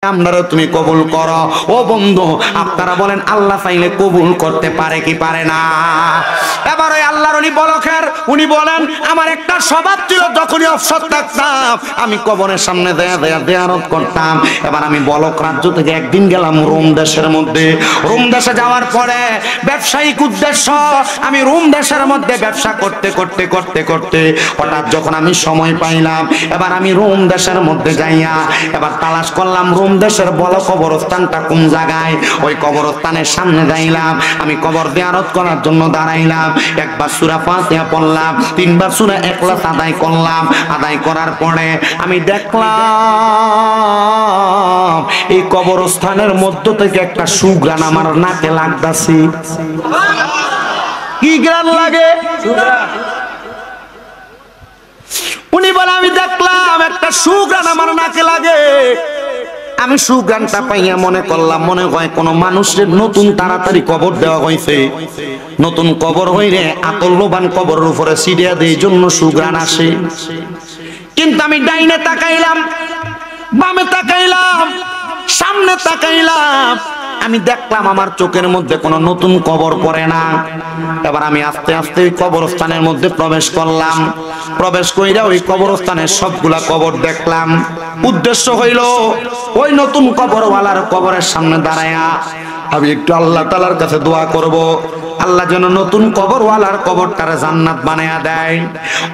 আপনারা তুমি কবুল করো। ও বন্ধু, আপনারা বলেন আল্লাহ চাইলে কবুল করতে পারে কি পারে না? এবার ওই আল্লাহর উনি বলখের, উনি বলেন আমার একটা স্বভাব ছিল, যখনই অবসর থাকতাম আমি কবরের সামনে জিয়ারত করতাম। এবার আমি বলক রাজ্য থেকে একদিন গেলাম রোম দেশের মধ্যে। রোম দেশে যাওয়ার পরে ব্যবসায়িক উদ্দেশ্য, আমি রোম দেশের মধ্যে ব্যবসা করতে করতে করতে করতে হঠাৎ যখন আমি সময় পাইলাম, এবার আমি রোম দেশের মধ্যে যাইয়া এবার তালাশ করলাম রোম দেশের বড় কবরস্থানটা কোন জায়গায়। ওই কবরস্থানের সামনে যাইলাম, আমি কবর জিয়ারত করার জন্য দাঁড়াইলাম। একবার সূরা ফাতিহা পড়লাম, তিনবার সূরা ইখলাস আদায় করলাম। আদায় করার পরে আমি দেখলাম এই কবরস্থানের মধ্য থেকে একটা সুঘ্রাণ আমার নাকে লাগতাছে। কি ঘ্রাণ লাগে? উনি বলে আমি দেখলাম একটা সুঘ্রাণ আমার নাকে লাগে। আমি সুঘ্রাণটা পাইয়া মনে করলাম মনে হয় কোন মানুষের নতুন তাড়াতাড়ি কবর দেওয়া হয়েছে, নতুন কবর হইলে আতল্যবান কবরের উপরে সিরিয়া দেয়, জন্য সুঘ্রাণ আসে। কিন্তু আমি ডাইনে তাকাইলাম, বামে তাকাইলাম, সামনে তাকাইলাম, আমি দেখলাম আমার চোখের মধ্যে কোনো নতুন কবর পড়ে না। এবার আমি আস্তে আস্তে ওই কবরস্থানের মধ্যে প্রবেশ করলাম। প্রবেশ কইরা ওই কবরস্থানের সবগুলা কবর দেখলাম। উদ্দেশ্য হইল ওই নতুন কবরওয়ালার কবরের সামনে দাঁড়ায়া আমি একটু আল্লাহ তাআলার কাছে দোয়া করব, আল্লাহ যেন নতুন কবরওয়ালার কবরটারে জান্নাত বানায়া দেয়।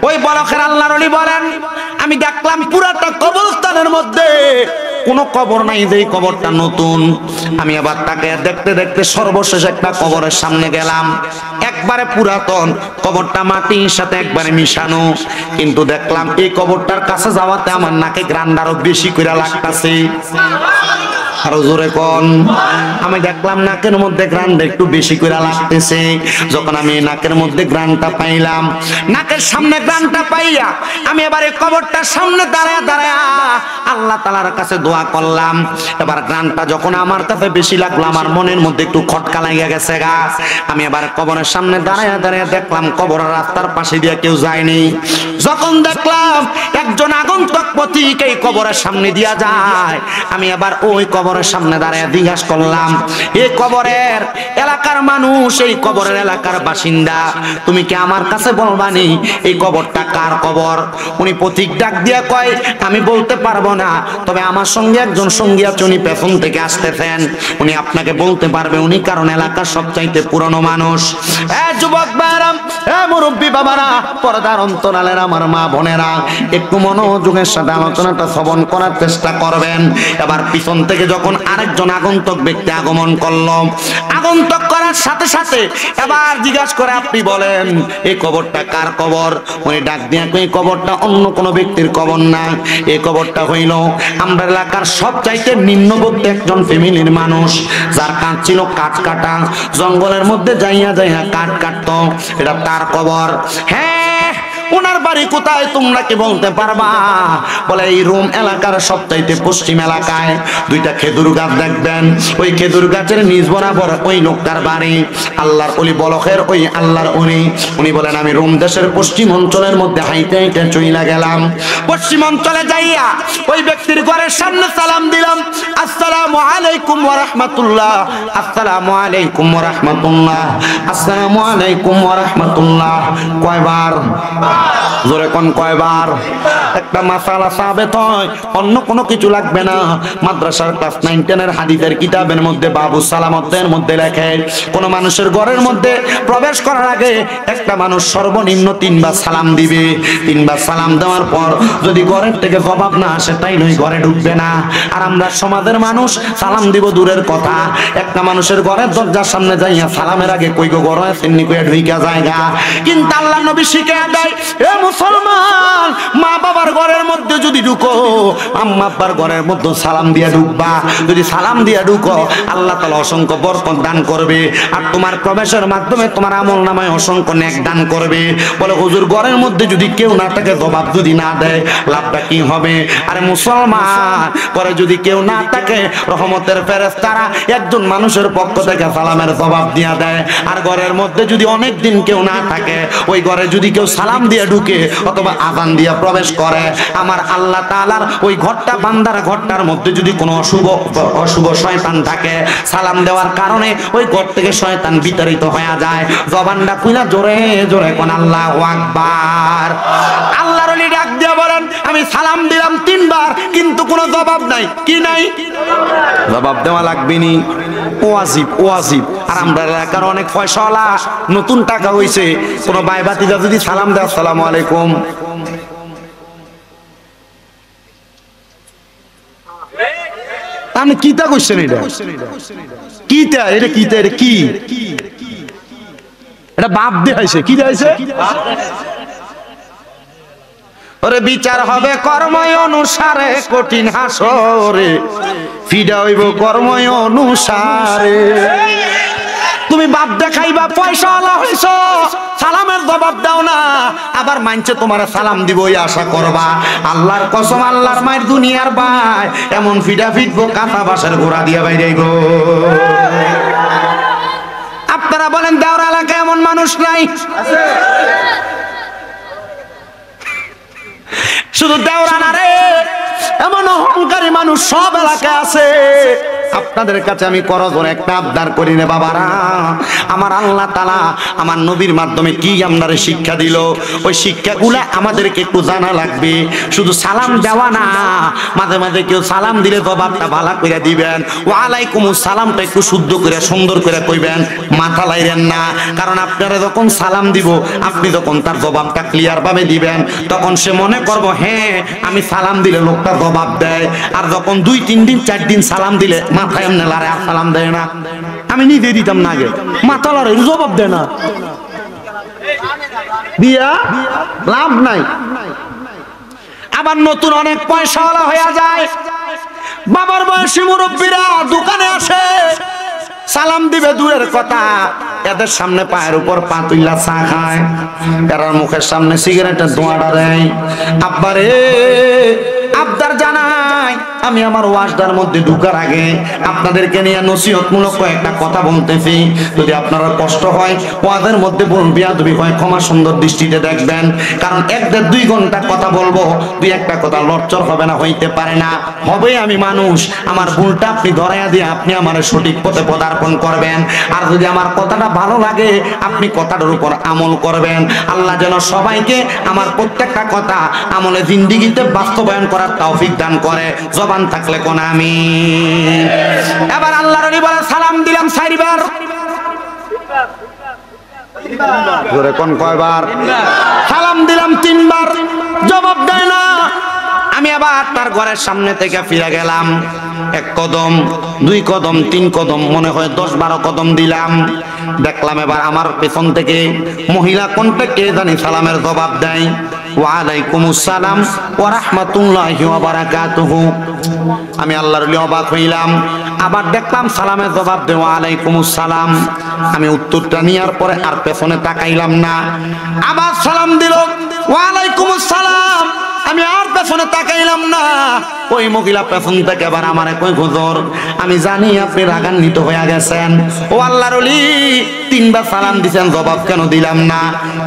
ওই বলখের আল্লাহর ওলি বলেন আমি দেখলাম পুরাটা কবরস্থানের মধ্যে কোনো কবর নাই, যেই কবরটা নতুন। আমি আবার তাকে দেখতে দেখতে সর্বশেষ একটা কবরের সামনে গেলাম। একবারে পুরাতন কবরটা, মাটির সাথে একবারে মিশানো। কিন্তু দেখলাম এই কবরটার কাছে যাওয়াতে আমার নাকে ঘ্রাণটা আরো বেশি করে লাগতাছে। আরো জোরে কোন। আমি দেখলাম নাকের মধ্যে ঘ্রাণটা একটু বেশি করে লাগতেছে। যখন আমি নাকের মধ্যে ঘ্রাণটা পাইলাম, নাকের সামনে ঘ্রাণটা পাইয়া আমি এবার এই কবরটার সামনে দাঁড়ায় দাঁড়ায় আল্লাহ তাআলার কাছে দোয়া করলাম। এবার ঘ্রাণটা যখন আমার কাছে বেশি লাগলো, আমার মনের মধ্যে একটু খটকা লাগিয়া গেছে গা। আমি এবার কবরের সামনে দাঁড়ায় দাঁড়ায় দেখলাম কবরের রাস্তার পাশে দিয়ে কেউ যায়নি। যখন দেখলাম একজন আগন্তুক পথিক এই কবরের সামনে দিয়া যায়, আমি এবার ওই কবরের সামনে দাঁড়ায় জিজ্ঞাসা করলাম, এই কবরের এলাকার মানুষ, এই কবরের এলাকার বাসিন্দা, তুমি কি আমার কাছে বলবানি এই কবরটা কার কবর? উনি পথিক ডাক দিয়া কয় আমি বলতে পারবো না, তবে আমার সঙ্গে একজন সঙ্গী আছে, উনি পেছন থেকে আসতেছেন, উনি আপনাকে বলতে পারবে, উনি কারণ এলাকার সবচাইতে পুরনো মানুষ। যুবক ভাইরা, মুরব্বী বাবারা, পর্দার অন্তরালের আমার মা বোনেরা, একটু মনোযোগের সাথে আলোচনাটা শ্রবণ করার চেষ্টা করবেন। এবার পিছন থেকে যখন আরেকজন আগন্তুক ব্যক্তি আগমন করলো, আগন্তুক করার সাথে সাথে এবার জিজ্ঞাসা করে আপনি বলেন এই কবরটা কার কবর? উনি ডাক দিয়ে এই কবরটা অন্য কোনো ব্যক্তির কবর না, এই কবরটা হইল আমরা এলাকার সবচাইতে নিম্নবর্তী একজন ফ্যামিলির মানুষ, যার কাজ ছিল কাঠ কাটা, জঙ্গলের মধ্যে যাইয়া যাইয়া কাঠ কাটতো, এটা তার কবর। হ্যাঁ, ওনার বাড়ি কোথায় তোমরা কি বলতে পারবা? বলে এই রোম এলাকার সবচাইতে পশ্চিম এলাকায় দুইটা খেজুর গাছ দেখবেন, ওই খেজুর গাছের নিচ বরাবর ওই লোকটার বাড়ি। আল্লাহর ওলি বলখের ওই আল্লাহর উনি বলেন আমি রোম দেশের পশ্চিম অঞ্চলের মধ্যে হাইটে হাইটে চইলা গেলাম। পশ্চিম অঞ্চলে যাইয়া ওই ব্যক্তির ঘরের সামনে সালাম দিলাম, আসসালামু আলাইকুম ওয়া রাহমাতুল্লাহ, আসসালামু আলাইকুম ওয়া রাহমাতুল্লাহ, আসসালামু আলাইকুম ওয়া রাহমাতুল্লাহ। কয়বার? জোরে কোন কয়বার? একটা মাসালা সাবেত হয়, অন্য কোনো কিছু লাগবে না। মাদ্রাসার ক্লাস 9 10 এর হাদিসের কিতাবের মধ্যে বাবু সালামতের মধ্যে লেখে কোন মানুষের ঘরের মধ্যে প্রবেশ করার আগে একটা মানুষ সর্বনিম্ন 3 বার সালাম দিবে। 3 বার সালাম দেওয়ার পর যদি ঘরের থেকে জবাব না আসে তাই নয় ঘরে ঢুকবে না। আর আমরা সমাজের মানুষ সালাম দিব দূরের কথা, একটা মানুষের ঘরের দরজার সামনে যাইয়া সালামের আগে কই গো ঘরে আছেন নি কইয়া ঢুইকা জায়গা। কিন্তু আল্লাহ নবী শিখায়া দেয়, এ মুসলমান, মা বাবার ঘরের মধ্যে যদি ঢুকো, আম্মা আব্বার ঘরের মধ্যে সালাম দিয়া ঢুকবা। যদি সালাম দিয়া ঢুকো আল্লাহ তাআলা অসংখ্য বরকত দান করবে, আর তোমার প্রবেশের মাধ্যমে তোমার আমলনামায় অসংখ্য নেক দান করবে। বলে হুজুর ঘরের মধ্যে যদি কেউ না থাকে, জবাব যদি না দেয়, লাভটা কি হবে? আরে মুসলমান, পরে যদি কেউ না থাকে রহমতের ফেরেশতারা একজন মানুষের পক্ষ থেকে সালামের জবাব দিয়া দেয়। আর ঘরের মধ্যে যদি অনেক দিন কেউ না থাকে, ওই ঘরে যদি কেউ সালাম দিয়ে ঢুকে অথবা আযান দিয়ে প্রবেশ করে, আমার আল্লাহ তাআলার ওই ঘরটা, বান্দার ঘরটার মধ্যে যদি কোনো অশুভ শয়তান থাকে, সালাম দেওয়ার কারণে ওই ঘর থেকে শয়তান বিতাড়িত হয়ে যায়। জবানটা খুলে জোরে জোরে কোন আল্লাহু আকবার। আল্লাহর ওলি ডাক দিয়ে বলেন, আমি সালাম দিলাম 3 বার কিন্তু কোনো জবাব নাই। কি নাই? জবাব দেওয়া লাগবে নি, ওয়াজিব ওয়াজিব। আর আমরা এলাকার অনেক পয়সাওয়ালা, নতুন টাকা হইছে, কোনো ভাই ভাতিজা যদি সালাম দেয় আসসালামু আলাইকুম, আপনি কিতা কইছেন? এটা কিতা? এটা কিতা? এটা কি? এটা বাপ দেখাইছে। কি দেখাইছে? ওরে বিচার হবে কর্ময় অনুসারে, কঠিন হাসরে ফিডা হইব কর্ময় অনুসারে। তুমি বাপ দেখাইবা, পয়সাওয়ালা হইছো, সালামের জবাব দাও না, আবার মানছে তোমার সালাম দিব এই আশা করবা। আল্লাহর কসম, আল্লাহর মায়ের দুনিয়ার ভাই এমন ফিডা ফিটবো, কাঁথা বাসের ঘোড়া দিয়া বাইরে গো। আপনারা বলেন দেওরা এলাকায় এমন মানুষ নাই? শুধু দেওরা না রে, এমন অহংকারী মানুষ সব এলাকায় আছে। আপনাদের কাছে আমি করজোরে একটা আবদার করি রে বাবারা, আমার আল্লাহ তাআলা আমার নবীর মাধ্যমে কি আমাদের শিক্ষা দিল, ওই শিক্ষাগুলো আমাদেরকে একটু জানা লাগবে। শুধু সালাম দেওয়া না, মাঝে মাঝে কেউ সালাম দিলে জবাবটা ভালো করে দিবেন। ওয়া আলাইকুমুস সালামটা একটু শুদ্ধ করে সুন্দর করে কইবেন, মাথা লাইরেন না। কারণ আপনারা যখন সালাম দিব, আপনি যখন তার জবাবটা ক্লিয়ার ভাবে দিবেন, তখন সে মনে করব হ্যাঁ আমি সালাম দিলে লোকটা জবাব দেয়। আর যখন 2, 3 দিন 4 দিন সালাম দিলে মাথায় এমনি লারে, আর সালাম দেয় না, আমি নিজে দিতাম না আগে, মাথা লারে জবাব দেয় না, দিয়া লাভ নাই। আবার নতুন অনেক পয়সাওয়ালা হয়ে যায়, বাবার বয়সী মুরব্বীরা দোকানে আসে, সালাম দিবে দূরের কথা, এদের সামনে পায়ের উপর পা তুইলা চা খায়, এরার মুখের সামনে সিগারেটের ধোঁয়াটা দেয়। আব্বারে আবদার জানাই, আমি আমার ওয়াজদার মধ্যে ঢুকার আগে আপনাদেরকে নিয়ে নসিহতমূলক কয়েকটা কথা বলতেছি। যদি আপনারা কষ্ট হয়, ওয়াজের মধ্যে বেয়াদবি হয়, ক্ষমা সুন্দর দৃষ্টিতে দেখবেন। কারণ 1-2 ঘন্টা কথা বলবো, 2-1টা কথা লড়চড় হবে না, হইতে পারে না, হবে। আমি মানুষ, আমার ভুলটা আপনি ধরাইয়া দিয়ে আপনি আমার সঠিক পথে পদার্পণ করবেন। আর যদি আমার কথাটা ভালো লাগে, আপনি কথাটার উপর আমল করবেন। আল্লাহ যেন সবাইকে আমার প্রত্যেকটা কথা আমলে জিন্দেগিতে বাস্তবায়ন করার তৌফিক দান করে। জবান থাকলে কোন আমিন। এবার আল্লাহর নবী বলে সালাম দিলাম 4 বার, জোরে কোন কয়বার? সালাম দিলাম 3 বার, জবাব দেয় না। আমি আবার তার ঘরের সামনে থেকে ফিরে গেলাম, 1 কদম 2 কদম 3 কদম, মনে হয় 10-12 কদম দিলাম। দেখলাম এবার আমার পেছন থেকে মহিলা কোনটা কে জানি সালামের জবাব দেয়, ওয়া আলাইকুমুস সালাম ওয়া রাহমাতুল্লাহি ওয়া বারাকাতুহু। আমি আল্লাহর ওলি অবাক হইলাম, আবার দেখলাম সালামের জবাব দেয় ওয়া আলাইকুমুস সালাম। আমি উত্তরটা নেওয়ার পরে আর পেছনে তাকাইলাম না, আবার সালাম দিল ওয়া আলাইকুমুস সালাম। আমি আর পেছনে তাকাইলাম না। ওই মহিলা পেছন থেকে আবার আমারে কই, হুজুর আমি জানি আপনি রাগান্বিত হয়ে গেছেন, ও আল্লাহর ওলি 3 বার সালাম দিবেন, জবাব কেন দিলাম না?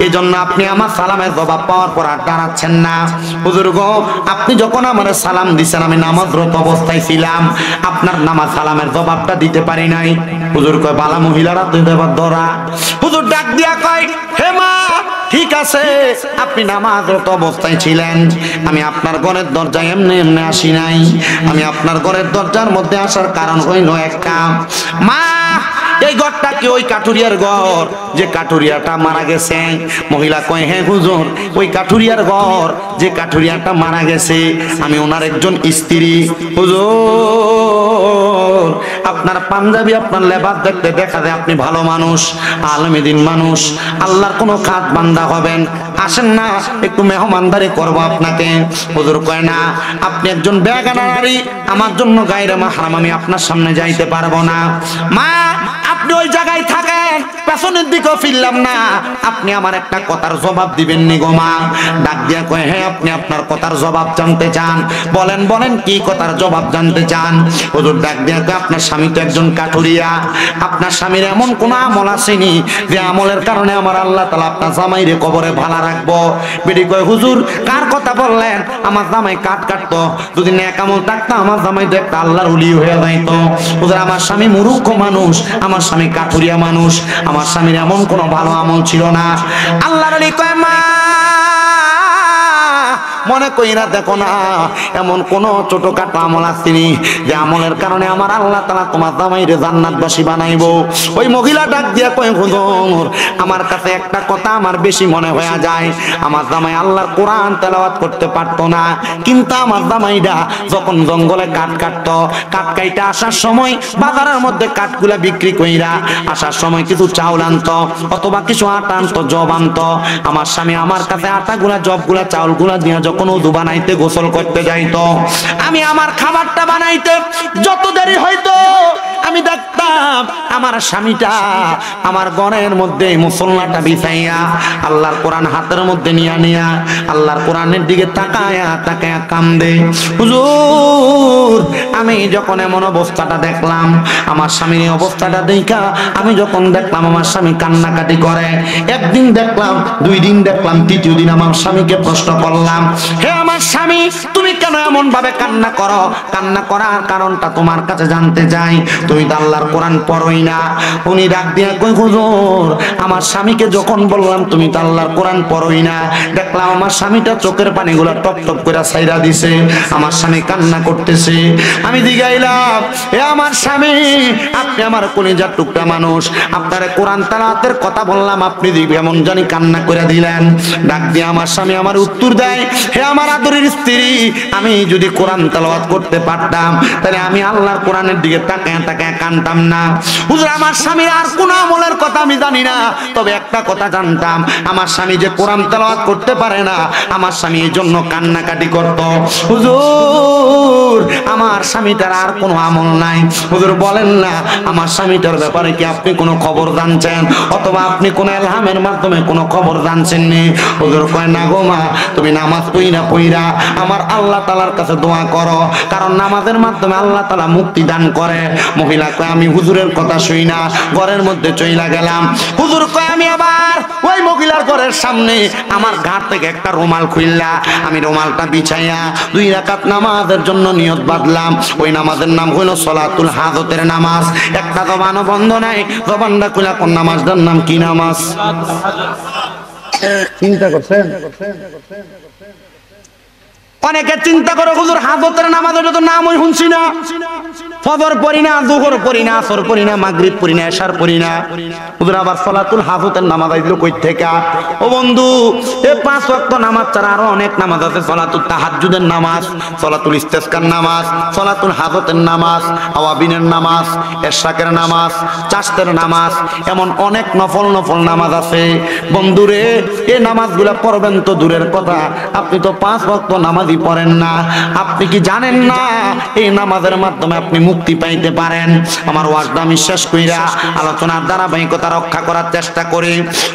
এজন্য আপনি আমার সালামের জবাব পাওয়ার পর আর দাঁড়াচ্ছেন না। হুজুর গো, আপনি যখন আমারে সালাম দিছেন আমি নামাজরত অবস্থায় ছিলাম, আপনার নামাজ সালামের জবাবটা দিতে পারি নাই। হুজুর কয় বালা মহিলারা তুই দেবার ধরা। হুজুর ডাক দিয়া কয়, হে মা, ঠিক আছে আপনি নামাজরত অবস্থায় ছিলেন, আমি আপনার ঘরের দরজায় এমনি এমনি আসি নাই। আমি আপনার ঘরের দরজার মধ্যে আসার কারণ হইল একটা, মা এই ঘরটা কি ওই কাঠুরিয়ার ঘর যে কাঠুরিয়াটা মারা গেছে? মহিলা কয়, হ্যাঁ হুজুর, ওই কাঠুরিয়ার ঘর যে কাঠুরিয়াটা মারা গেছে, আমি ওনার একজন স্ত্রী। হুজুর আপনার পাঞ্জাবি আপনার লেবাস দেখতে দেখা যায় আপনি ভালো মানুষ, আলেমে দ্বীন মানুষ, আল্লাহর কোনো খাত বান্দা হবেন, আসেন না একটু মেহমানদারি করব আপনাকে। হুজুর কয় না, আপনি একজন বেগানা নারী, আমার জন্য গায়রে মাহরাম, আমি আপনার সামনে যাইতে পারবো না। মা আপনি ওই জায়গায় থাকেন, পেছনের দিকেও ফিরলাম না, আপনি আমার একটা কথার জবাব দিবেন নি গো মা। ডাক দিয়া কয় হ্যাঁ আপনি আপনার কথার জবাব জানতে চান, বলেন বলেন কি কথার জবাব জানতে চান। হুজুর ডাক দিয়া কয় আপনার স্বামী তো একজন কাঠুরিয়া, আপনার স্বামীর এমন কোন আমল আসেনি যে আমলের কারণে আমার আল্লাহ তাআলা আপনার জামাইরে কবরে ভালা রাখবো। বেটি কয় হুজুর কার কথা বললেন, আমার জামাই কাঠ কাটতো, যদি নেক আমল থাকতো আমার জামাই তো একটা আল্লাহর ওলি হয়ে যাইতো। হুজুর আমার স্বামী মূর্খ মানুষ, আমার স্বামী কাঠুরিয়া মানুষ, আমার স্বামীর এমন কোনো ভালো আমল ছিল না। আল্লাহর ওলি কয় মা মনে কইরা দেখো না এমন কোন ছোটখাটো আমল আসেনি যে আমলের কারণে আমার আল্লাহ তাআলা তোমার জামাইরে জান্নাতবাসী বানাইবো। ওই মহিলা ডাক দিয়া কয় হুজুর আমার কাছে একটা কথা আমার বেশি মনে হয়ে যায়, আমার জামাই আল্লাহর কোরআন তেলাওয়াত করতে পারতো না, কিন্তু আমার জামাইরা যখন জঙ্গলে কাঠ কাটতো, কাঠ কাইটা আসার সময় বাজারের মধ্যে কাঠগুলা বিক্রি কইরা আসার সময় কিছু চাউল আনতো অথবা কিছু আটা আনতো, জব আনতো। আমার স্বামী আমার কাছে আটাগুলা জবগুলা চাউলগুলা দিয়া যখন ওযু বানাইতে গোসল করতে যাইতো, আমি আমার খাবারটা বানাইতে যত দেরি হইতো আমি দেখতাম আমার স্বামীটা আমার ঘরের মধ্যে মুসল্লাটা বিছাইয়া আল্লাহর কোরআন হাতের মধ্যে নিয়া আল্লাহর কোরআনের দিকে তাকায়া তাকায়া কান্দে। হুজুর আমি যখন এমন অবস্থাটা দেখলাম, আমার স্বামীর এই অবস্থাটা দেখা আমি যখন দেখলাম আমার স্বামী কান্নাকাটি করে, একদিন দেখলাম, দুই দিন দেখলাম, তৃতীয় দিন আমার স্বামীকে প্রশ্ন করলাম, হে আমার স্বামী তুমি কেন এমন ভাবে কান্না করো? কান্না করার কারণটা তোমার কাছে জানতে চাই, তুমি তো আল্লাহর কোরআন পড়োই না। উনি ডাক দিয়া কই হুজুর আমার স্বামীকে যখন বললাম তুমি তো আল্লাহর কোরআন পড়োই না, দেখলাম আমার স্বামীটা চোখের পানিগুলো টপ টপ করে ছাইরা দিছে, আমার স্বামী কান্না করতেছে। আমি জিগাইলাম এ আমার স্বামী আপনি আমার কলিজার টুকরা মানুষ, আপনার কোরআন তেলাওয়াতের কথা বললাম আপনি দিবে এমন জানি কান্না করে দিলেন। ডাক দিয়ে আমার স্বামী আমার উত্তর দেয়, হে আমার আদরের স্ত্রী আমি যদি কোরআন তেলাওয়াত করতে পারতাম তাহলে আমি আল্লাহর কোরআনের দিকে তাকায় তাকায় কানতাম না। হুজুর আমার স্বামীর আর কোন আমলের কথা আমি জানি না, তবে একটা কথা জানতাম আমার স্বামী যে কোরআন তেলাওয়াত করতে পারে না আমার স্বামী এই জন্য কান্নাকাটি করত। হুজুর আমার স্বামীটার আর কোনো আমল নাই, হুজুর বলেন না আমার স্বামীটার ব্যাপারে কি আপনি কোনো খবর জানছেন অথবা আপনি কোন ইলহামের মাধ্যমে কোনো খবর জানছেন নি? হুজুর কয় না গো মা তুমি নামাজ পইরা আমার আল্লাহ তাআলার কাছে দোয়া করো, কারণ নামাজের মাধ্যমে আল্লাহ তাআলা মুক্তি দান করে। মহিলা কয় আমি হুজুরের কথা শুই না ঘরের মধ্যে চইলা গেলাম। হুজুর কয় আমি আবার ওই মহিলার ঘরের সামনে আমার ঘাট থেকে একটা রুমাল খুললা আমি রুমালটা বিছাইয়া 2 রাকাত নামাজের জন্য নিয়ত বাঁধলাম। ওই নামাজের নাম হলো সলাতুল হাজতের নামাজ। একটা জবানও বন্ধ নাই, জবানটা খুলা কোন নামাজটার নাম কি নামাজ? চিন্তা করছেন? অনেকে চিন্তা করে হুজুর হাজতের নামাজের তো নাম ওই শুনছি না, ফজর পড়ি না, দুহর পড়ি না, আসর পড়ি না, মাগরিব পড়ি না, এশার পড়ি না, হুজুর আবার সলাতুল হাজতের নামাজ আইলো কই থেকে? ও বন্ধু এই 5 ওয়াক্ত নামাজ ছাড়া আরো অনেক নামাজ আছে, সলাতুল তাহাজ্জুদের নামাজ, সলাতুল ইস্তিসকার নামাজ, সলাতুল হাজতের নামাজ, আওয়াবিনের নামাজ, এশাকের নামাজ, চাশতের নামাজ, এমন অনেক নফল নফল নামাজ আছে। বন্ধুরে এই নামাজগুলা পড়বেন তো দূরের কথা, আপনি তো 5 ওয়াক্ত নামাজই পড়েন না। আপনি কি জানেন না এই নামাজের মাধ্যমে আপনি মুক্তি পাইতে পারেন? আমার ওয়াজটা আমি শেষ কইরা আলোচনার ধারাবাহিকতা রক্ষা করার চেষ্টা করি।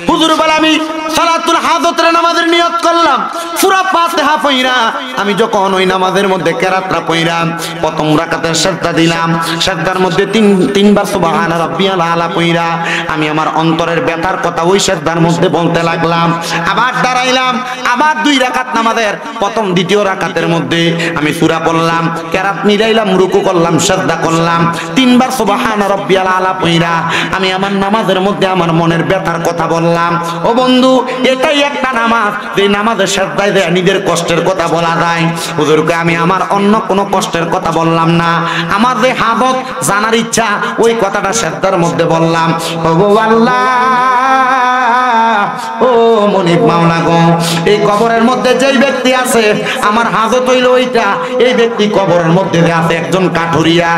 হুজুর বলে আমি সালাতুল হাজতের নামাজের নিয়ত করলাম, সূরা ফাতিহা পড়া আমি যখন ওই নামাজের মধ্যে কেরাতটা পড়লাম, প্রথম রাকাতের সাজদা দিলাম, সাজদার মধ্যে তিনবার সুবহানা রাব্বিয়াল আলা পড়া আমি আমার অন্তরের ব্যথার কথা ওই সাজদার মধ্যে বলতে লাগলাম। আবার দাঁড়াইলাম, আবার 2 রাকাত নামাজের প্রথম দ্বিতীয় রাকাতের মধ্যে আমি সূরা পড়লাম, কেরাত মিলাইলাম, রুকু করলাম, সাজদা করলাম, 3 বার সুবহানা রাব্বিয়াল আলা পড়া আমি আমার নামাজের মধ্যে আমার মনের ব্যথার কথা বললাম। ও বন্ধু এটাই একটা নামাজ যে নামাজের সাজদায় দেয়া নিজের কষ্টের কথা বলা যায়। হুজুরকে আমি আমার অন্য কোনো কষ্টের কথা বললাম না, আমার যে হাজত জানার ইচ্ছা ওই কথাটা সাজদার মধ্যে বললাম। ও আল্লাহ ও মনিব মাওলা গো, এই কবরের মধ্যে যেই ব্যক্তি আছে আমার হাজত হইল ওইটা, এই ব্যক্তি কবরের মধ্যে যে আছে একজন কাঠুরিয়া,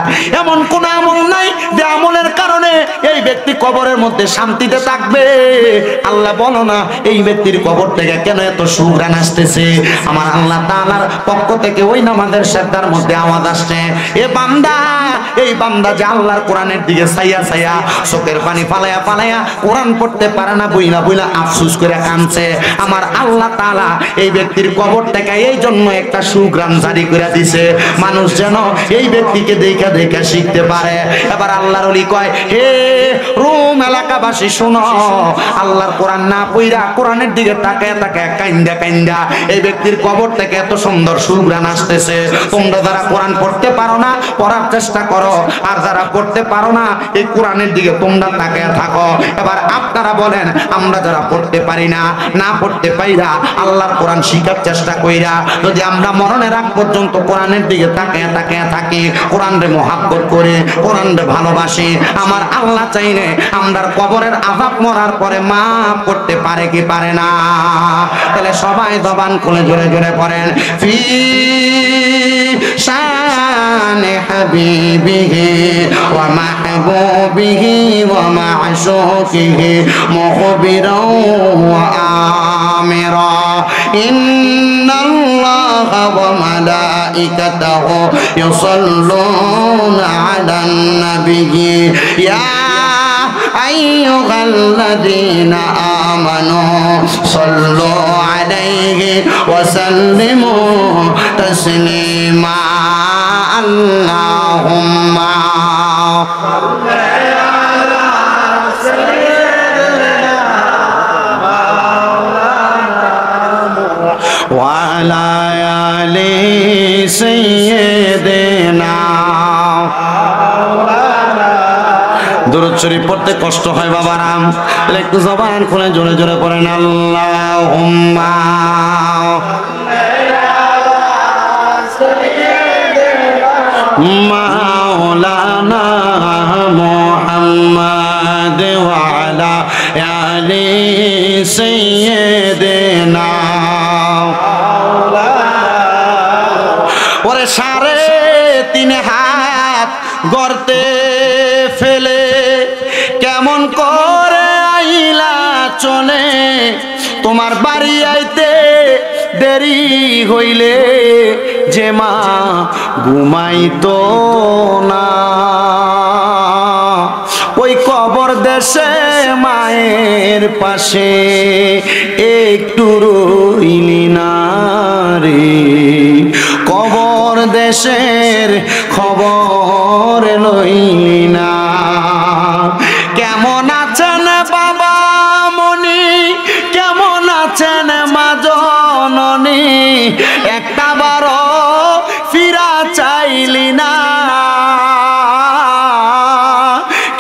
এমন কোন আমল নাই যে আমলের কারণে এই ব্যক্তি কবরের মধ্যে শান্তিতে থাকবে। আল্লাহ বলো না এই ব্যক্তির কবর থেকে কেন এত সুঘ্রাণ আসতেছে? আমার আল্লাহ তাআলার পক্ষ থেকে ওই নামাজের সেজদার মধ্যে আওয়াজ আসছে, এ বান্দা, এই বান্দা যে আল্লাহর কোরআনের দিকে ছাইয়া ছাইয়া চোখের পানি ফালায়া ফালায়া কোরআন পড়তে পারে না, বইলা বইলা আফসোস করে কাঁদছে, আমার আল্লাহ তাআলা এই ব্যক্তির কবর থেকে এই জন্য একটা সুঘ্রাণ জারি করে দিছে, মানুষ যেন এই ব্যক্তিকে দেখা দেখা শিখতে পারে। এবার আল্লাহর ওলি কয়, হে রোম এলাকাবাসী শোনো, আল্লাহর কোরআন না পইরা কোরআনের দিকে তাকায় তাকায় কাইন্দা কাইন্দা এই ব্যক্তির কবর থেকে এত সুন্দর সুঘ্রাণ আসতেছে। তোমরা যারা কোরআন পড়তে পারো না পড়ার চেষ্টা করো, আর যারা পড়তে পারো না এই কোরআনের দিকে তোমরা তাকায় থাকো। এবার আপনারা বলেন, আমরা যারা পড়তে পারি না, না পড়তে পাইরা আল্লাহর কোরআন শিখার চেষ্টা কইরা যদি আমরা মরণের আগ পর্যন্ত কোরআনের দিকে তাকায় তাকায় থাকি, কোরআনরে মহাব্বত করে কোরআনরে ভালোবাসি, আমার আল্লাহ চাইলে আমরার কবরের আযাব মরার পরে মাফ করতে পারে কি পারে না? তাহলে সবাই জবান খুলে জোরে জোরে পড়েন, ফি শানে হাবিবিহি ওয়া মাহবুবিহি ওয়া মা'শুকিহি মুখবিরাও ওয়া আমিরা, ইন্নাল্লাহা ওয়া মালাইকাতাহু ইউসাল্লুনা আলান নাবিয়্যি ইয়া আইয়ুহাল্লাযীনা আমানু সাল্লু আলাইহি ওয়া সাল্লিমু তাসলিমা, আল্লাহুম্মা ওয়া আলা আলি সাইয়্যিদিনা। দুরূদ শরীফ পড়তে কষ্ট হয় বাবারাম, তাহলে একটু জবান খুলে জোরে জোরে পড়েন, আল্লাহুম্মা মাওলানা মুহাম্মদ ওয়া আলা আলি সাইয়্যিদিনা। ওরে 3.5 হাত গর্তে ফেলে কেমন করে আইলা চলে, তোমার বাড়ি আইতে দেরি হইলে যে মা ঘুমাইতো না, ওই কবর দেশে মায়ের পাশে একটু রইলি না রে, কবর দেশের খবর লইলি না। কেমন আছেন বাবা মনি, কেমন আছেন মা জননী, একটা বারো ফিরা চাইলি না।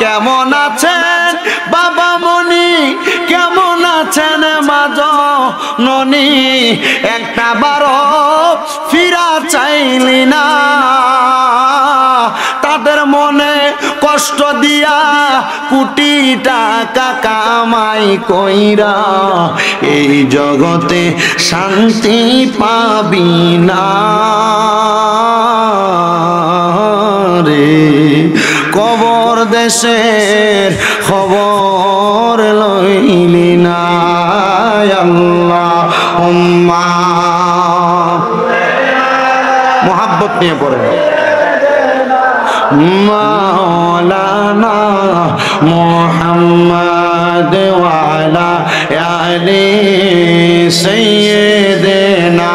কেমন আছেন বাবা মনি, কেমন আছেন মা জননী, একটা বারো ফিরা চাইলি না। তাদের মনে কষ্ট দিয়া কোটি টাকা কামাই কইরা এই জগতে শান্তি পাবি না রে, কবর দেশের খবর লইলি না। আল্লাহুম্মা মোহাব্বত নিয়ে পড়ে, মাওলানা মুহাম্মদ ওয়া আলা আলি সাইয়্যিদিনা।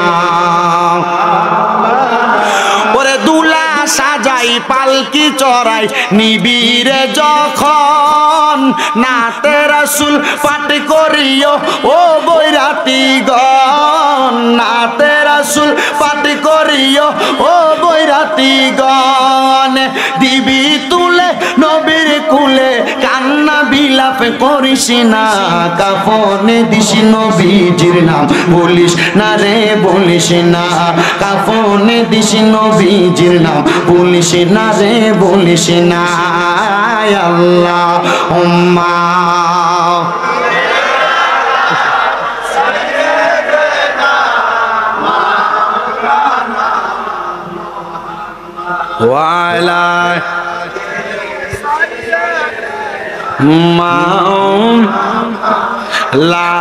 ওরে দুলা সাজাই পালকি চড়াই নিবিরে যখন, নাতে রাসূল পাঠ করিও ও বৈরাতি গণ, নাতে রাসূল পাঠ করিও ও বৈরাতি গণ, দিবি তুলে নবীর কুলে কান্না বিলাপ করিস না, কাফনে দিস নবীজির নাম বলিস না রে বলিস না, কাফনে দিস নবীজির নাম বলিস না রে বলিস না। আল্লাহুম্মা ওয়ালা লা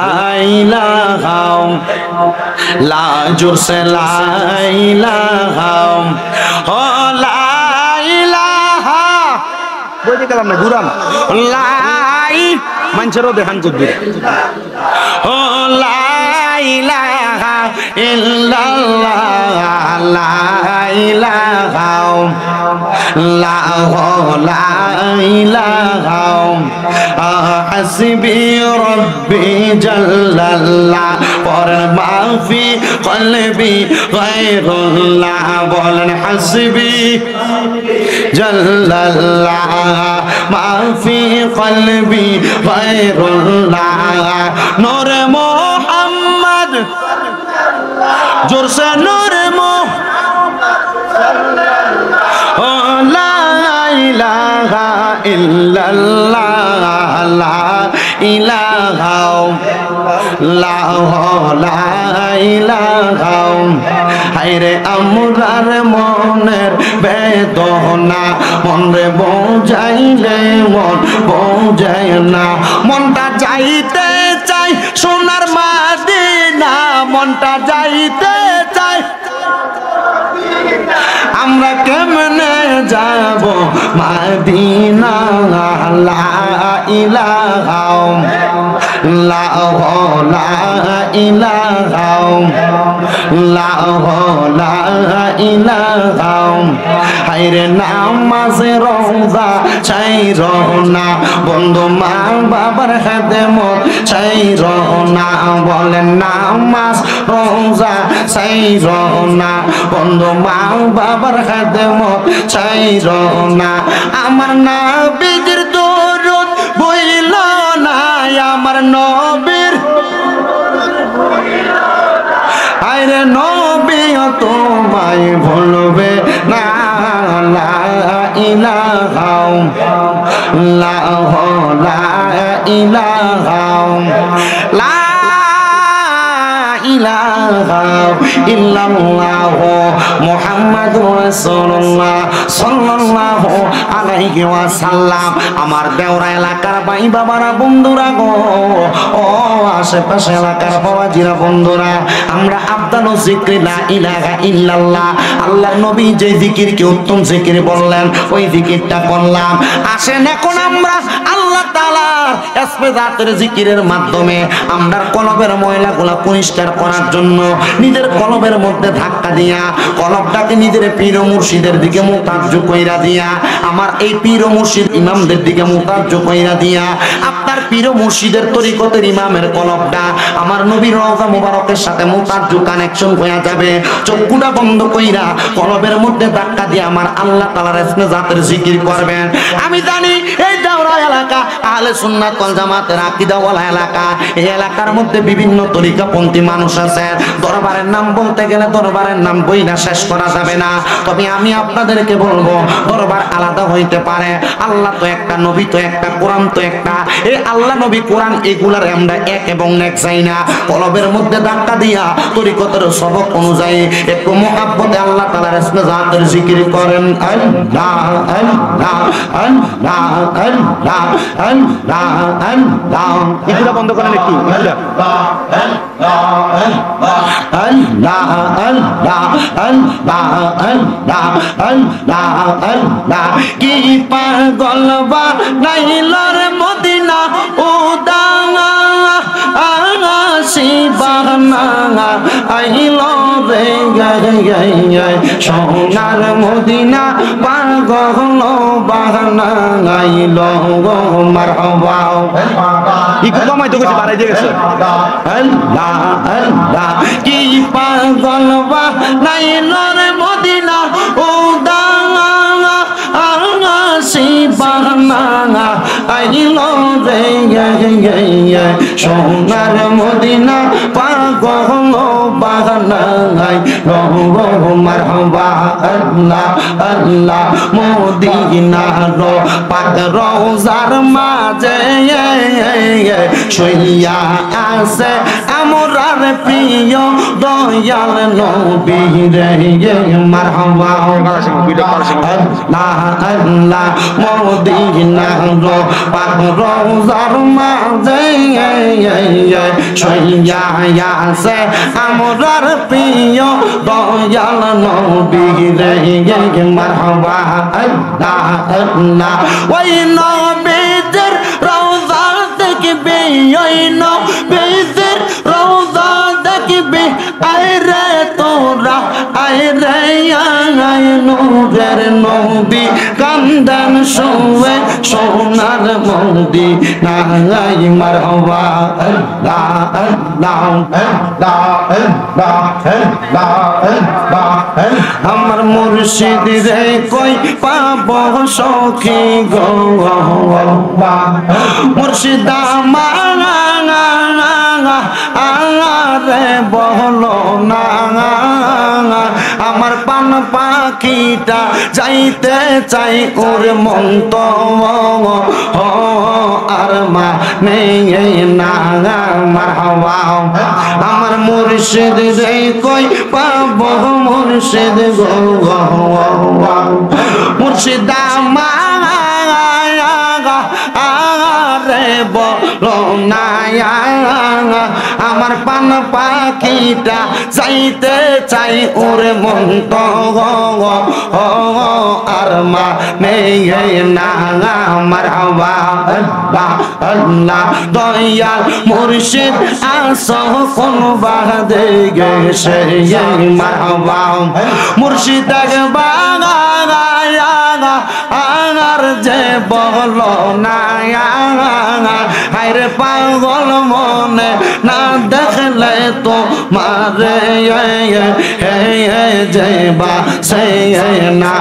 ইলাহা লা জোরসে লা ইলাহা ও লা ইলাহা বইতে গেলাম না ঘুরাম লাই মানুষেরও দেখান করবে ও লা ইলাহা ইল্লাল্লাহ লা ইলাহা লা ইলাহা হাসবি রব্বি জাল্লাল্লাহ পড়েন মাফি কলবি গায়রুল্লাহ বলেন হাসবি জাল্লাল্লাহ মাফি কলবি গায়রুল্লাহ নূর মুহাম্মদ জোরসে নূর লা ইলাহা ইল্লাল্লাহ লা ইলাহা লা ইলাহা হায়রে আমরার মনের বেদনা মনরে বোঝাইলে মন বোঝায় না মনটা যাইতে চাই সোনার মদিনা মনটা যাইতে চাই আমরা কেমনে যাব মদিনা লা ইলাহা লা ইলাহা লা ইলাহা হায়রে নামাজ রোজা ছাইর না বন্ধু মা বাবার খেদমত ছাইর না বলেন নামাজ রোজা ছাইর না বন্ধু মা বাবার খেদমত ছাইর না আমার নবীর দরুদ বইল না আমার নবীর আরে নবী তোমায় ভুলবে না লা ইলাহা লা ইলাহা লা ইলাহা ইল্লাল্লাহ মুহাম্মাদুর রাসূলুল্লাহ সাল্লাল্লাহু আলাইহি ওয়াসাল্লাম আমার দেওরা এলাকার ভাই বাবারা বন্ধুরা গো ও আশেপাশে এলাকার বাবাজিরা বন্ধুরা আমরা আফদালু যিকরি লা ইলাহা ইল্লাল্লাহ আল্লাহর নবী যে জিকিরকে উত্তম জিকির বললেন ওই জিকিরটা করলাম আসেন এখন আমরা আল্লাহ তাআলার ইসমে জাতের জিকিরের মাধ্যমে আমরা কলবের ময়লাগুলো পরিষ্কার করার জন্য নিজের কলবের মধ্যে ধাক্কা দিয়া কলবটাকে নিজের পীর ও মুর্শিদের দিকে মুতাজ্জ কইরা দিয়া আমার এই পীর ও মুর্শিদ ইমামদের দিকে মুতাজ্জ কইরা দিয়া আপনার পীর ও মুর্শিদের তরিকতের ইমামের কলবটা আমার নবীর রওজা মুবারকের সাথে মুতাজ্জ কানেকশন হয়ে যাবে চক্ষুটা বন্ধ কইরা কলবের মধ্যে ধাক্কা দিয়ে আমার আল্লাহ তাআলার ইসমে জাতের জিকির করবেন আমি জানি এই দাওরা এলাকা আহলে সুন্নাত ওয়াল জামাতের আকীদা ওয়ালা এলাকা এই এলাকার মধ্যে বিভিন্ন তরিকাপন্থী মানুষ আছে দরবারের নাম বলতে গেলে দরবারের নাম বইনা শেষ করা যাবে না তবে আমি আপনাদেরকে বলবো দরবার আলাদা হইতে পারে আল্লাহ তো একটা নবী তো একটা কোরআন তো একটা এই আল্লাহ নবী কোরআন এগুলার আমরা এক এবং এক চাই না কলবের মধ্যে ধাক্কা দিয়া তরিকতের সবক অনুযায়ী একটু মুহাব্বতে আল্লাহ তাআলার ইসমে জাতের জিকির করেন আল্লাহ আল্লাহ আল্লাহ আল্লাহ আল্লাহ আল্লাহ এগুলা বন্ধ করেন একটু আল্লাহ আল্লাহ আল্লাহ আল্লাহ আল্লাহ আল্লাহ কি পাগল বানাইলার মদিনা উদাঙ্গা শিবানা আইল রে সোনার মদিনা পাগল বানাইল মারহাবা একটু কমাই তো কিছু বাড়াই দিয়ে গেছে আল্লাহ আল্লাহ কি পাগল বানাইল রে মদিনা উদাঙ্গা শিবানা আইল রে সোনার মদিনা পাগল বানাইল মারহাবা আল্লাহ আল্লাহ মদিনার পাক রওজার মা মাঝে শুইয়া আছে আমরার প্রিয় দয়াল নবী রে মারহাবা আল্লাহ আল্লাহ মদিনার পাক রওজার মাঝে শুইয়া আছে আমরার প্রিয় দয়াল নবী রে মারহাবা আল্লাহ আল্লাহ ওই নবীর রওজা দেখবে ওই নবীর রওজা দেখবে আয় রে তোরা আয় রে আয় নূরের নবী কান্দান শুয়ে সোনার মন্দি নাই মারহাবা আল্লাহ আল্লাহ আল্লাহ আল্লাহ আল্লাহ আল্লাহ আমার মুর্শিদ রে কই পাবো সখী গো মুর্শিদ আরে বলো না আমার পান পাখিটা যাইতে চাই ওর মন তো আর মা নেই না মারহাবা আমার মুর্শিদ রে কই পাবো মুর্শিদ গো মুর্শিদ আরে বলো না আমার পান পাখিটা যাইতে চাই ওর মন তো আর মা নেই না মারহাবা আল্লাহ আল্লাহ দয়াল মুর্শিদ আসো কোন বাদে গেছে মারহাবা মুর্শিদ আর যে বলো না হায়রে পাগল মনে না দেখলে তো মারে যেবা সে না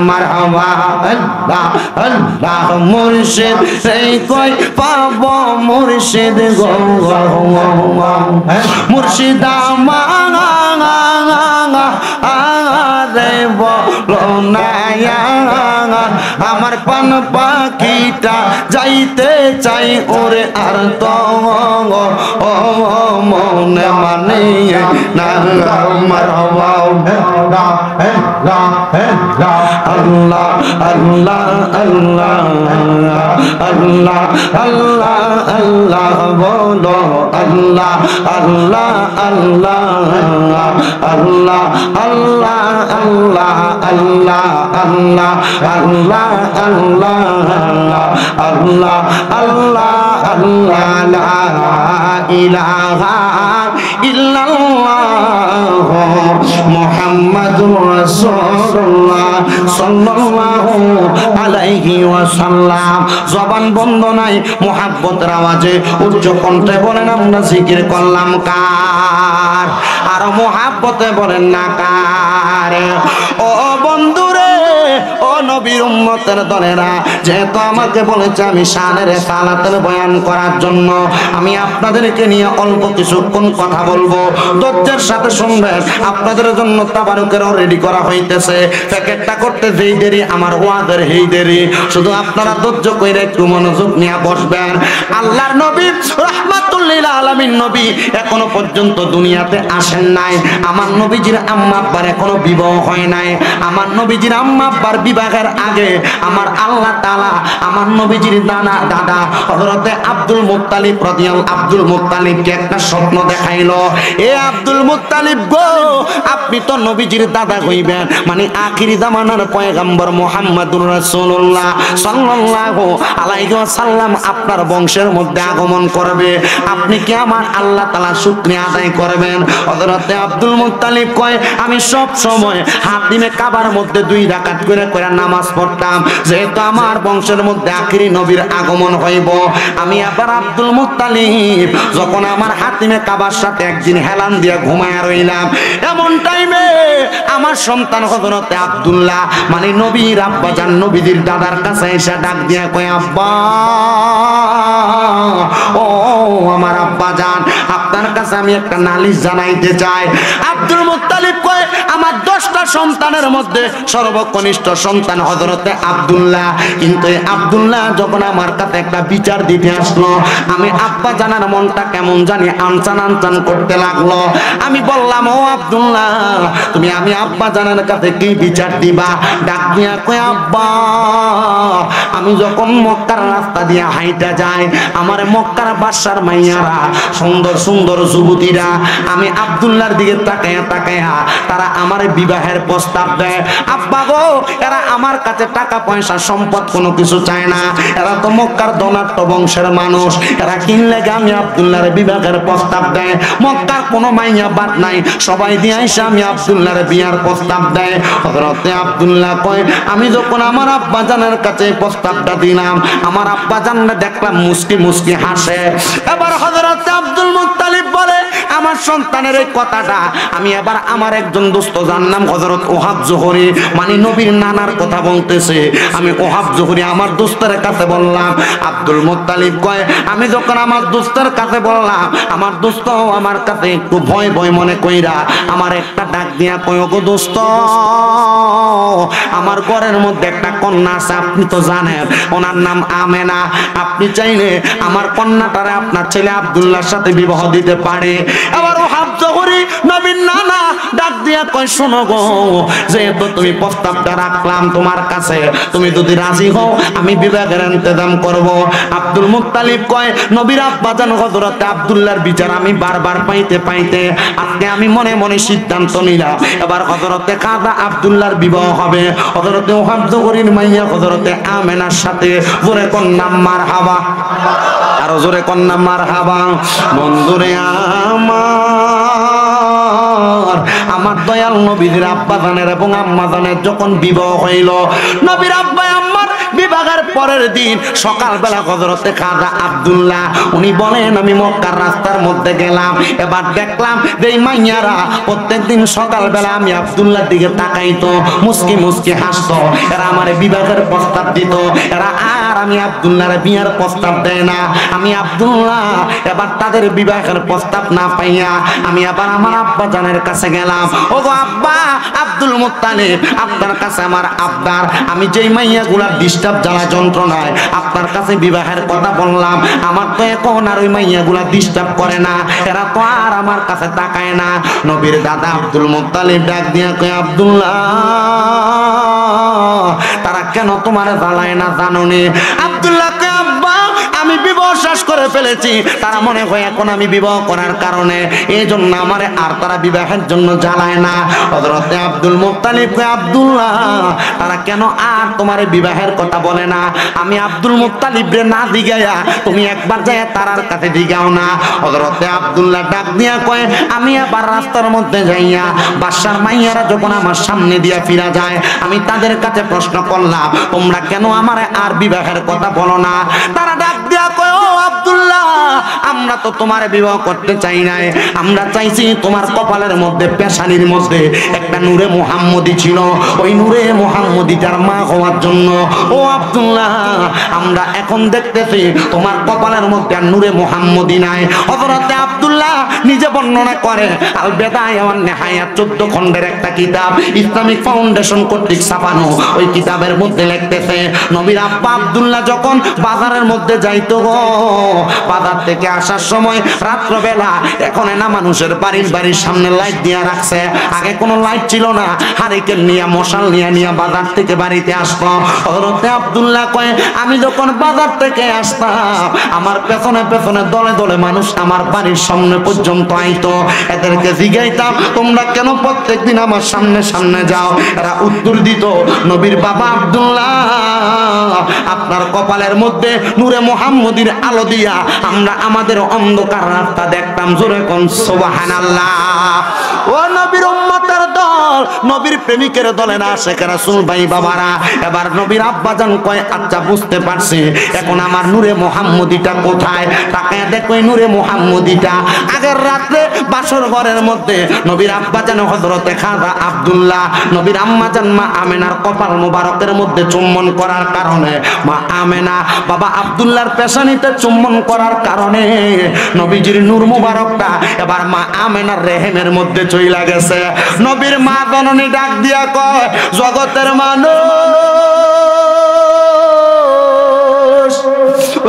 মারহাবা আল্লাহ আল্লাহ মুর্শিদ সেই কই পাবো মুর্শিদ গো মুর্শিদ আরে বলো না আমার পান পাখিটা যাইতে চাই ওরে আর তো মনে মানে না মারহাবা আল্লাহ আল্লাহ আল্লাহ আল্লাহ আল্লাহ আল্লাহ বলো আল্লাহ আল্লাহ আল্লাহ আল্লাহ আল্লাহ আল্লাহ আল্লাহ আল্লাহ আল্লাহ আল্লাহ আল্লাহ আল্লাহ আল্লাহ লা ইলাহা ইল্লাল্লাহ মুহাম্মাদুর রাসূলুল্লাহ সাল্লাল্লাহু আলাইহি ওয়াসাল্লাম জবান বন্ধ নাই মুহাব্বতের আওয়াজে উচ্চ কণ্ঠে বলেন আমরা জিকির করলাম কার আর মুহাব্বতে বলেন না কার ও বন্ধুরে ও নবীর উম্মতের দলেরা যেহেতু আমাকে বলেছে আমি শানের সালাতের বয়ান করার জন্য আমি আপনাদেরকে নিয়ে অল্প কিছুক্ষণ কথা বলবো ধৈর্যের সাথে শুনবেন আপনাদের জন্য তাবারুকেরও রেডি করা হইতেছে প্যাকেটটা করতে যেই দেরি আমার ওয়াদের হেই দেরি শুধু আপনারা ধৈর্য কইরা একটু মনোযোগ নিয়ে বসবেন আল্লাহর নবী রাহমাতুল লিল আলামিন নবী এখনো পর্যন্ত দুনিয়াতে আসেন নাই আমার নবীজির আম্মা আব্বার এখনো বিবাহ হয় নাই আমার নবীজির আম্মা আব্বার বিবাহের আগে আমার আল্লাহ তাআলা আমার নবীজির দাদা হযরতে আব্দুল মুত্তালিব আব্দুল মুত্তালিবকে একটা স্বপ্ন দেখাইলো এ আব্দুল মুত্তালিব গো আপনি তো নবীজির দাদা হইবেন মানে আখিরি জামানার পয়গম্বর মুহাম্মদুর রাসূলুল্লাহ সাল্লাল্লাহু আলাইহি ওয়াসাল্লাম আপনার বংশের মধ্যে আগমন করবে আপনি কি আমার আল্লাহ তাআলা শুকরিয়া আদায় করবেন হযরতে আব্দুল মুত্তালিব কয় আমি সব সময় হাতিমে কাবার মধ্যে 2 রাকাত করে নামাজ পড়তাম যেহেতু আমার বংশের মধ্যে আখিরি নবীর আগমন হইব আমি আবার আব্দুল মুত্তালিব যখন আমার হাতিমে কাবার সাথে একদিন হেলান দিয়া ঘুমায়া রইলাম এমন টাইমে আমার সন্তান হযরতে আব্দুল্লাহ মানে নবীর আব্বা জান নবীদের দাদার কাছে এসে ডাক দিয়া কয় আব্বা ও আমার আব্বা জান আপনার কাছে আমি একটা নালিশ জানাইতে চাই আব্দুল মুত্তালিব কয় আমার 10টা সন্তানের মধ্যে সর্বকনিষ্ঠ সন্তান সন্তান হযরতে আব্দুল্লাহ। কিন্তু এই আব্দুল্লাহ যখন আমার কাছে একটা বিচার দিতে আসলো, আমি আব্বা জানার মনটা কেমন জানি আনচান আনচান করতে লাগলো। আমি বললাম, ও আব্দুল্লাহ, তুমি আমি আব্বা জানার কাছে কি বিচার দিবা? ডাক দিয়া কয়, আব্বা, আমি যখন মক্কার রাস্তা দিয়ে হাইটা যাই, আমার মক্কার বাদশার মাইয়ারা, সুন্দর সুন্দর যুবতীরা, আমি আব্দুল্লাহর দিকে তাকায়া তাকায়া তারা আমার বিবাহের প্রস্তাব দেয়। আব্বা গো, এরা আমার কাছে টাকা পয়সা সম্পদ কোনো কিছু চায় না, এরা তো মক্কার ধনাঢ্য বংশের মানুষ, এরা কিনলে আমি আব্দুল্লাহর বিবাহের প্রস্তাব দেয়। মক্কার কোনো মাইয়া বাদ নাই, সবাই দিয়ে আইসা আমি আব্দুল্লাহর বিয়ার প্রস্তাব দেয়। হযরতে আব্দুল্লাহ কয়, আমি যখন আমার আব্বা জানের কাছে প্রস্তাবটা দিলাম, আমার আব্বা জানলে দেখলাম মুস্কি মুস্কি হাসে। এবার হযরতে আব্দুল মুত্তালিব বলে, আমার সন্তানের এই কথাটা আমি এবার আমার একজন দোস্ত জানলাম হযরত ওহাব জোহরি, মানে নবীর নানার কথা বলতেছে। আমি ওহাব জোহরি আমার দোস্তের কাছে বললাম। আব্দুল মুত্তালিব কয়, আমি যখন আমার দোস্তের কাছে বললাম, আমার দোস্ত আমার কাছে একটু ভয় ভয় মনে কইরা আমার একটা ডাক দিয়া কয়, গো দোস্ত, আমার ঘরের মধ্যে একটা কন্যা আছে, আপনি তো জানেন, ওনার নাম আমেনা। আপনি চাইলে আমার কন্যাটারে আপনার ছেলে আব্দুল্লাহর সাথে বিবাহ দিতে পারে। আবার ওহাব জোহরি নবীর নানা ডাক দিয়া কয়, শোনো গো, যেহেতু তুমি প্রস্তাবটা রাখলাম তোমার কাছে, তুমি যদি রাজি হও আমি বিবাহের ইন্তজাম করব। আব্দুল মুত্তালিব কয়, নবীর আব্বা জান হযরতে আব্দুল্লাহর বিচার আমি বারবার পাইতে পাইতে আজকে আমি মনে মনে সিদ্ধান্ত নিলাম, এবার হযরতে খাজা আব্দুল্লাহর বিবাহ হবে হযরতে ওহাব জোহরির মাইয়া হযরতে আমেনার সাথে। জোরে কন্যা মারহাবা, আরো জোরে কন্যা মারহাবা। বন্ধুরে আমার দয়াল নবীর আব্বা জানের এবং আম্মা জানের যখন বিবাহ হইল, নবীর আব্বা আম্মার বিবাহের পরের দিন সকালবেলা হযরতে খাজা আব্দুল্লাহ উনি বলেন, আমি মক্কার রাস্তার মধ্যে গেলাম, এবার দেখলাম যে মাইয়ারা প্রত্যেকদিন সকালবেলা আমি আব্দুল্লাহর দিকে তাকাইতো, মুস্কি মুস্কি হাসতো, এরা আমার বিবাহের প্রস্তাব দিত, এরা আর আমি আব্দুল্লাহর বিয়ার প্রস্তাব দেয় না। আমি আব্দুল্লাহ এবার তাদের বিবাহের প্রস্তাব না পাইয়া আমি আবার আমার আব্বা জানের কাছে গেলাম। ও গো আব্বা আব্দুল মুত্তালিব, আপনার কাছে আমার আব্বার, আমি যেই মাইয়াগুলা ডিস্টার্ব জ্বালা যন্ত্রণায় আপনার কাছে বিবাহের কথা বললাম, আমার তো এখন আর ওই মাইয়াগুলা ডিস্টার্ব করে না, এরা তো আর আমার কাছে তাকায় না। নবীর দাদা আব্দুল মুত্তালিব ডাক দিয়া কয়, আব্দুল্লাহ, তারা কেন তোমার জ্বালায় না জানো নি? আব্দুল্লাহ কয়, আব্বা, আমি বিবাহ শেষ করে ফেলেছি, তারা মনে হয় এখন আমি বিবাহ করার কারণে এই জন্য আমারে আর তারা বিবাহের জন্য জ্বালায় না। হযরতে আব্দুল মুত্তালিব কয়, আব্দুল্লাহ, তারা কেন আর তোমার বিবাহের কথা বলে না? আমি আব্দুল মুত্তালিব রে না দিগায়া তুমি একবার যায় তারার কাছে দিগাও না। হযরতে আব্দুল্লাহ ডাক দিয়া কয়, আমি আবার রাস্তার মধ্যে যাইয়া বাদশার মাইয়ারা যখন আমার সামনে দিয়া ফিরা যায়, আমি তাদের কাছে প্রশ্ন করলাম, তোমরা কেন আমারে আর বিবাহের কথা বলো না? তারা ডাক দিয়া কয়, ও আব্দুল্লাহ, আমরা তো তোমার বিবাহ করতে চাই নাই, আমরা চাইছি তোমার কপালের মধ্যে পেশানির মধ্যে একটা নূরে মুহাম্মদী ছিল, ওই নূরে মুহাম্মদীটার মা হওয়ার জন্য। ও আব্দুল্লাহ, আমরা এখন দেখতেছি তোমার কপালের মধ্যে আর নূরে মুহাম্মদী নাই। হযরতে আব্দুল্লাহ নিজে বর্ণনা করে, আল বেদায়া ওয়ান নিহায়া 14 খণ্ডের একটা কিতাব, ইসলামিক ফাউন্ডেশন কর্তৃক ছাপানো, ওই কিতাবের মধ্যে লিখতেছে, নবীর আব্বা আব্দুল্লাহ যখন বাজারের মধ্যে যাইতো গো, বাজার থেকে আসার সময় রাত্রবেলা, এখন না মানুষের বাড়ির সামনে লাইট দিয়া রাখছে, আগে কোনো লাইট ছিল না, হারিকেন নিয়ে মশাল নিয়ে বাজার থেকে বাড়িতে আসতো। হযরতে আব্দুল্লাহ কয়, আমি যখন বাজার থেকে আসতাম, আমার পেছনে পেছনে দলে দলে মানুষ আমার বাড়ির সামনে পর্যন্ত আইতো, এদেরকে জিজ্ঞাইতাম, তোমরা কেন প্রত্যেকদিন আমার সামনে সামনে যাও? এরা উত্তর দিত, নবীর বাবা আব্দুল্লাহ, আপনার কপালের মধ্যে নূরে মুহাম্মদীর আলো দিয়া আমরা আমাদের অন্ধকার রাস্তা দেখতাম। জোরে কোন সুবহানাল্লাহ। ও নবীর উম্মতের দল, নবীর প্রেমিকের দলে না শেখ রাসূল ভাই বাবারা, এবার নবীর আব্বা জান কয়, আচ্ছা বুঝতে পারছি, এখন আমার নূরে মুহাম্মদীটা কোথায়? তাকায় দেখো এই নূরে মুহাম্মদীটা আগের রাতে বাসর ঘরের মধ্যে নবীর আব্বা জান হযরতে খাজা আব্দুল্লাহ নবীর আম্মা জান মা আমেনার কপাল মোবারকের মধ্যে চুম্বন করার কারণে, মা আমেনা বাবা আব্দুল্লাহর পেশানিতে চুম্বন করার কারণে নবীজির নূর মুবারকটা এবার মা আমেনার রেহেমের মধ্যে চইলা গেছে। নবীর মা মা জননী ডাক দিয়া কয়, জগতের মানুষ,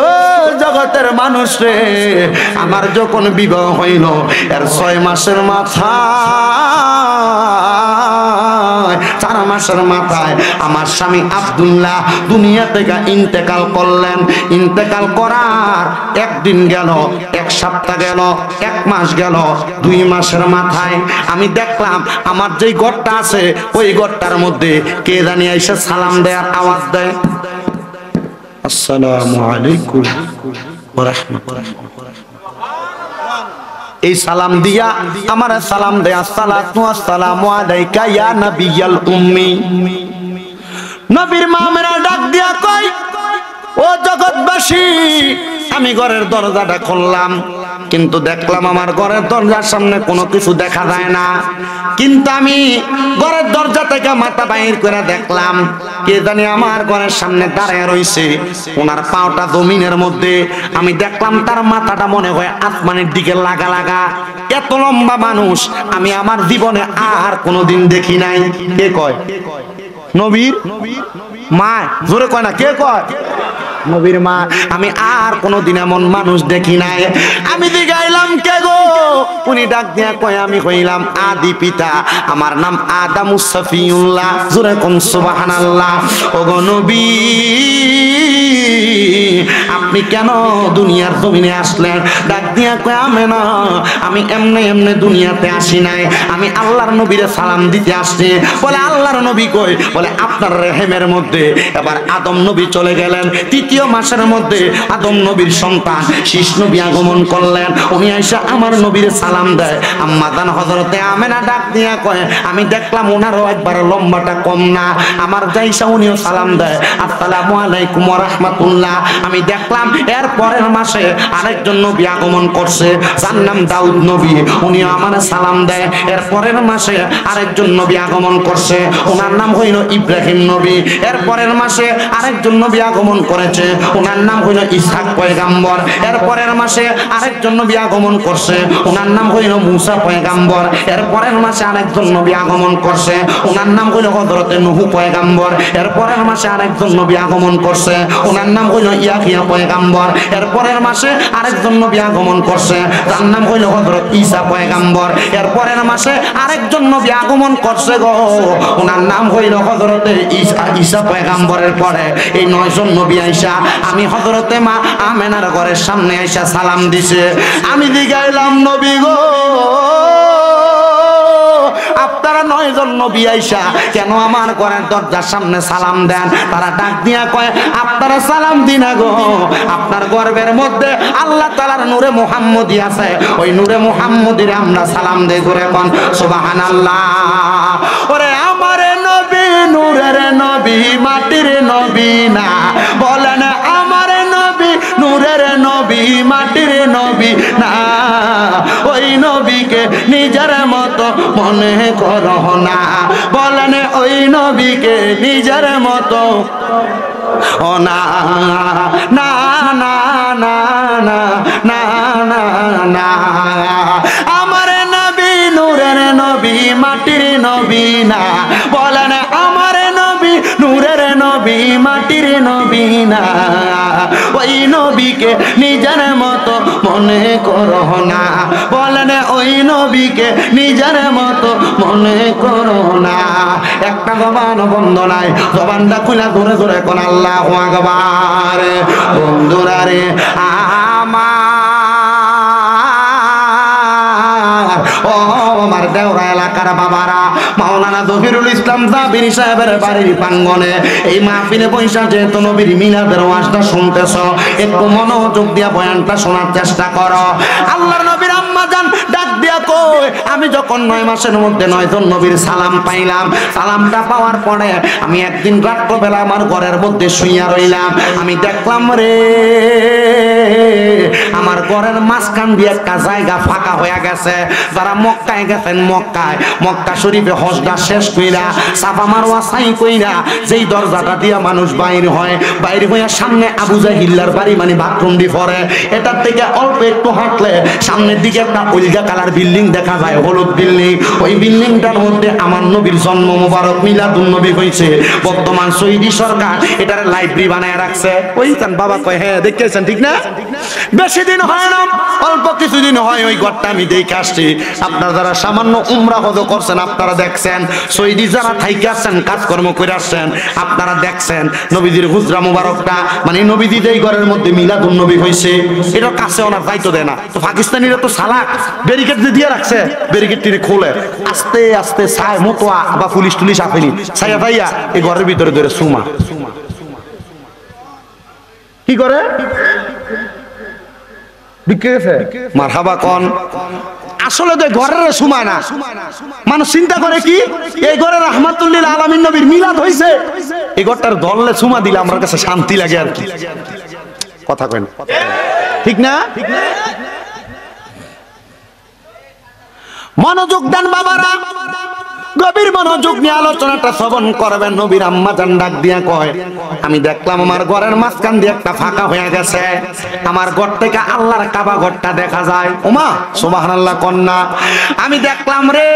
ও জগতের মানুষ রে, আমার যখন বিবাহ হইল এর 6 মাসের মাথায়, 4 মাসের মাথায় আমার স্বামী আব্দুল্লাহ দুনিয়া থেকে ইন্তেকাল করলেন। ইন্তেকাল করার একদিন গেল, 1 সপ্তাহ গেল, 1 মাস গেল, 2 মাসের মাথায় আমি দেখলাম আমার যেই ঘরটা আছে ওই ঘরটার মধ্যে কে জানি এসে সালাম দেয়ার আওয়াজ দেয়, আসসালামু আলাইকুম ওয়া রাহমাতুল্লাহ। এই সালাম দিয়া আমার সালাম দেয়া, আসসালাতু ওয়াসসালামু আলাইকা ইয়া নাবিয়াল উম্মি। নবীর মা মেরা ডাক দিয়া কই, ও জগৎবাসী, আমি ঘরের দরজাটা খুললাম, কিন্তু দেখলাম আমার ঘরের দরজার সামনে কোনো কিছু দেখা যায় না। কিন্তু আমি ঘরের দরজা থেকে মাথা বাইর করে দেখলাম কে জানি আমার ঘরের সামনে দাঁড়ায় রইছে, ওনার পাওটা জমিনের মধ্যে। আমি দেখলাম তার মাথাটা মনে হয় আসমানের দিকে লাগা লাগা। এত লম্বা মানুষ আমি আমার জীবনে আর কোনোদিন দেখি নাই। কে কয়? নবীর মা। জোরে কয় না, কে কয়? নবীর মা। আমি আর কোনোদিন এমন মানুষ দেখি নাই। আমি জিগাইলাম, কে গো? উনি ডাক দিয়া কয়, আমি কইলাম আদি পিতা, আমার নাম আদামুস সফিউল্লাহ। জোরে কোন সুবহানাল্লাহ। ওগো নবী, আপনি কেন দুনিয়ার জমিনে আসলেন? ডাক দিয়া কয়, আমেনা, আমি এমনি এমনি দুনিয়াতে আসি নাই, আমি আল্লাহর নবীরে সালাম দিতে আসছি। বলে আল্লাহর নবী কই? বলে আপনার রেহেমের মধ্যে এবার আদম নবী চলে গেলেন, 3য় মাসের মধ্যে আদম নবীর সন্তান শীষ নবী আগমন করলেন। উনি আইসা আমার নবীর সালাম দেয়। আম্মা জান হযরতে আমেনা ডাক দিয়া কয়, আমি দেখলাম ওনারও একবার লম্বাটা কম না, আমার যাইসা উনিও সালাম দেয়, আসসালামু আলাইকুম ওয়া রাহমাতুল্লাহ। আমি দেখলাম এর পরের মাসে আরেকজন নবী আগমন করছে, যার নাম দাউদ নবী, উনিও আমার সালাম দেয়। এর পরের মাসে আরেকজন নবী আগমন করছে, ওনার নাম হইল ইব্রাহিম নবী। এর পরের মাসে আরেকজন নবী আগমন করেছে, ওনার নাম হইল ইসহাক পয়গাম্বর। এর পরের মাসে আরেকজন নবী আগমন করছে, ওনার নাম হইল মুসা পয়গাম্বর। এর পরের মাসে আরেকজন নবী আগমন করছে, ওনার নাম হইল হযরতে নূহ পয়গাম্বর। এর পরের মাসে আরেকজন নবী আগমন করছে, ওনার নাম হইল ইয়াহিয়া পয়গাম্বর। এর পরের মাসে আরেকজন নবী আগমন করছে, তার নাম হইল হযরত ঈসা পয়গাম্বর। এর পরের মাসে আরেকজন নবী আগমন করছে গো, ওনার নাম হইল হযরতে ঈসা পয়গাম্বরের পরে এই 9 জন নবী আইসা আমি হযরতে মা আমেনার ঘরের সামনে আইসা সালাম দিছে। আমি জিগাইলাম, নবী গো, আপনারা 9 জন নবী আইসা কেন আমার ঘরের দরজার সামনে সালাম দেন? তারা ডাক দিয়া কয়, আপনারা সালাম দিন গো, আপনার গর্বের মধ্যে আল্লাহ তাআলার নূরে মুহাম্মদী আছে, ওই নূরে মুহাম্মদীরে আমরা সালাম দেই। করে কোন সুবহানাল্লাহ। ওরে আমার নবী নূরের নবী, মাটির নবী না, বলেন আমার নবী নূরের নবী, মাটির নবী না, ওই নবীকে নিজের মতো মনে করো না, বলেন ওই নবীকে নিজের মতো। ও না না না না না না না না, আমার নবী নূরের নবী, মাটির নবী না, বলেন আমার নবী নূরের নবী, মাটির নবী না, ওই নবীকে নিজের মতো মনে করো না, বলেন ওই নবীকে নিজের মতো মনে করো না। একটা জবান বন্ধ নাই, জবানটা খুলে ধরে ধরে কোন আল্লাহু আকবার। বন্ধুরা রে আমার, ও আমার দেওরা এলাকার বাবারা, মাওলানা জহিরুল ইসলাম জাবির সাহেবের বাড়ির প্রাঙ্গণে এই মাহফিলে বৈশা যেহেতু নবীর মিলাদের ওয়াজটা শুনতেছ, একটু মনোযোগ দিয়া বয়ানটা শোনার চেষ্টা করো। আল্লাহর নবীর আম্মা জান ডাক দিয়া কই, আমি যখন 9 মাসের মধ্যে 9 জন নবীর সালাম পাইলাম, সালামটা পাওয়ার পরে আমি একদিন রাত্রবেলা আমার ঘরের মধ্যে শুইয়া রইলাম। আমি দেখলাম রে, আমার ঘরের মাঝখান দিয়ে একটা জায়গা ফাঁকা হয়ে গেছে। যারা মক্কায় গেছেন, মক্কা শরীফে হজটা শেষ কইরা সাফা মারওয়া সাই কইরা যেই দরজাটা দিয়া মানুষ বাইর হয়, বাইর হইয়া সামনে আবু জাহিল্লার বাড়ি মানে বাথরুম দি পড়ে, এটার থেকে অল্প একটু হাঁটলে সামনের দিকে একটা উলগা কালার বিল্ডিং দেখা যায়, হলুদ বিল্ডিং। ওই বিল্ডিংটার মধ্যে আমার নবীর জন্ম মোবারক মিলাদুন নবী হয়েছে। বর্তমান সৌদি সরকার এটার লাইব্রেরি বানায় রাখছে। ওইখান বাবা কয় হ্যাঁ দেখতেছেন ঠিক না? বেশি দিন হয় না, অল্প কিছুদিন হয় ওই ঘরটা আমি দেখে আসছি। আপনারা যারা সামান্য উমরা হজ করছেন আপনারা দেখছেন, সৌদি যারা থাইকে আসছেন কাজকর্ম করে আসছেন আপনারা দেখছেন নবীজির হুজরা মুবারকটা, মানে নবীজি যেই ঘরের মধ্যে মিলাদুন নবী হয়েছে এটা কাছে ওনার যাইতো দেয় না। তো পাকিস্তানিরা তো সালাক ব্যারিকেড দিয়ে রাখছে, ব্যারিকেড টিনে খোলে আস্তে আস্তে ছায় মতোয়া বা পুলিশ টুলিশ আসেনি ছাইয়া ভাইয়া এই ঘরের ভিতরে ধরে সুমা কি করে বিক্রি গেছে মারহাবা কোন। আসলে তো ঘরের সময় না, মানুষ চিন্তা করে কি এই ঘরে রাহমাতুল্লিল আলামিন নবীর মিলাদ হইছে, এই ঘরটার দললে সুমা দিলে আমার কাছে শান্তি লাগে আর কি। কথা কয় না ঠিক না? মনোযোগ দেন বাবারা, গভীর মনোযোগ নিয়ে আলোচনাটা শ্রবণ করবেন। নবীর আম্মা জান ডাক দিয়া কয় আমি দেখলাম আমার ঘরের মাঝখান দিয়ে একটা ফাঁকা হয়ে গেছে, আমার ঘর থেকে আল্লাহর কাবা ঘরটা দেখা যায়। ওমা সুবহানাল্লাহ কন্যা, আমি দেখলাম রে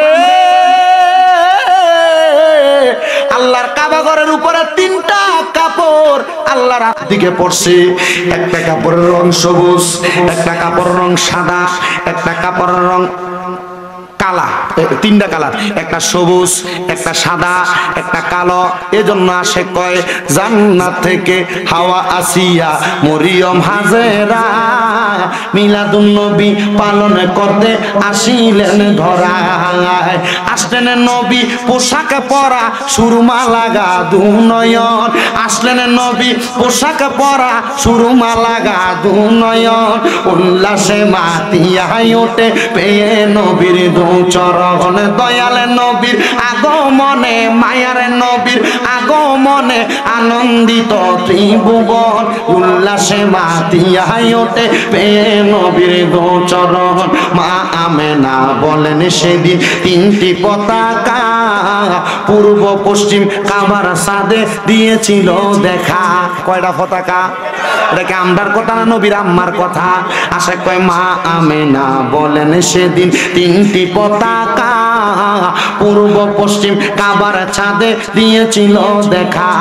আল্লাহর কাবা ঘরের উপরে তিনটা কাপড় আল্লাহর দিকে পড়ছে। একটা কাপড়ের রং সবুজ, একটা কাপড়ের রং সাদা, একটা কাপড়ের রং কালা, তিনটা কালার, একটা সবুজ, একটা সাদা, একটা কালো। এজন্য আসে কয় জান্নাত থেকে হাওয়া আসিয়া মরিয়ম হাজেরা মিলাদুন নবী পালন করতে আসিলেন ধরায়। আসলেন নবী পোশাক পরা সুরমা লাগা দুনয়ন, আসলেন নবী পোশাক পরা সুরমা লাগা দুনয়ন, উল্লাসে মাতিয়াই ওঠে পেয়ে নবীর চরণ। দয়াল নবীর আগমনে মায়ার নবীর আগমনে আনন্দিত ত্রিভুবন, উল্লাসে মাতিয়াই ওঠে পেয়ে নবীর চরণ। মা আমেনা বলেন সেদিন তিনটি পতাকা পূর্ব পশ্চিম কাবার সাদে দিয়েছিল দেখা। কয়টা পতাকা? এটাকে আমরার কথা না নবীর আম্মার কথা? আসে কয় মা আমেনা বলেন সেদিন তিনটি পতাকা পূর্ব পশ্চিম কাবার ছাদে দিয়েছিল দেখা।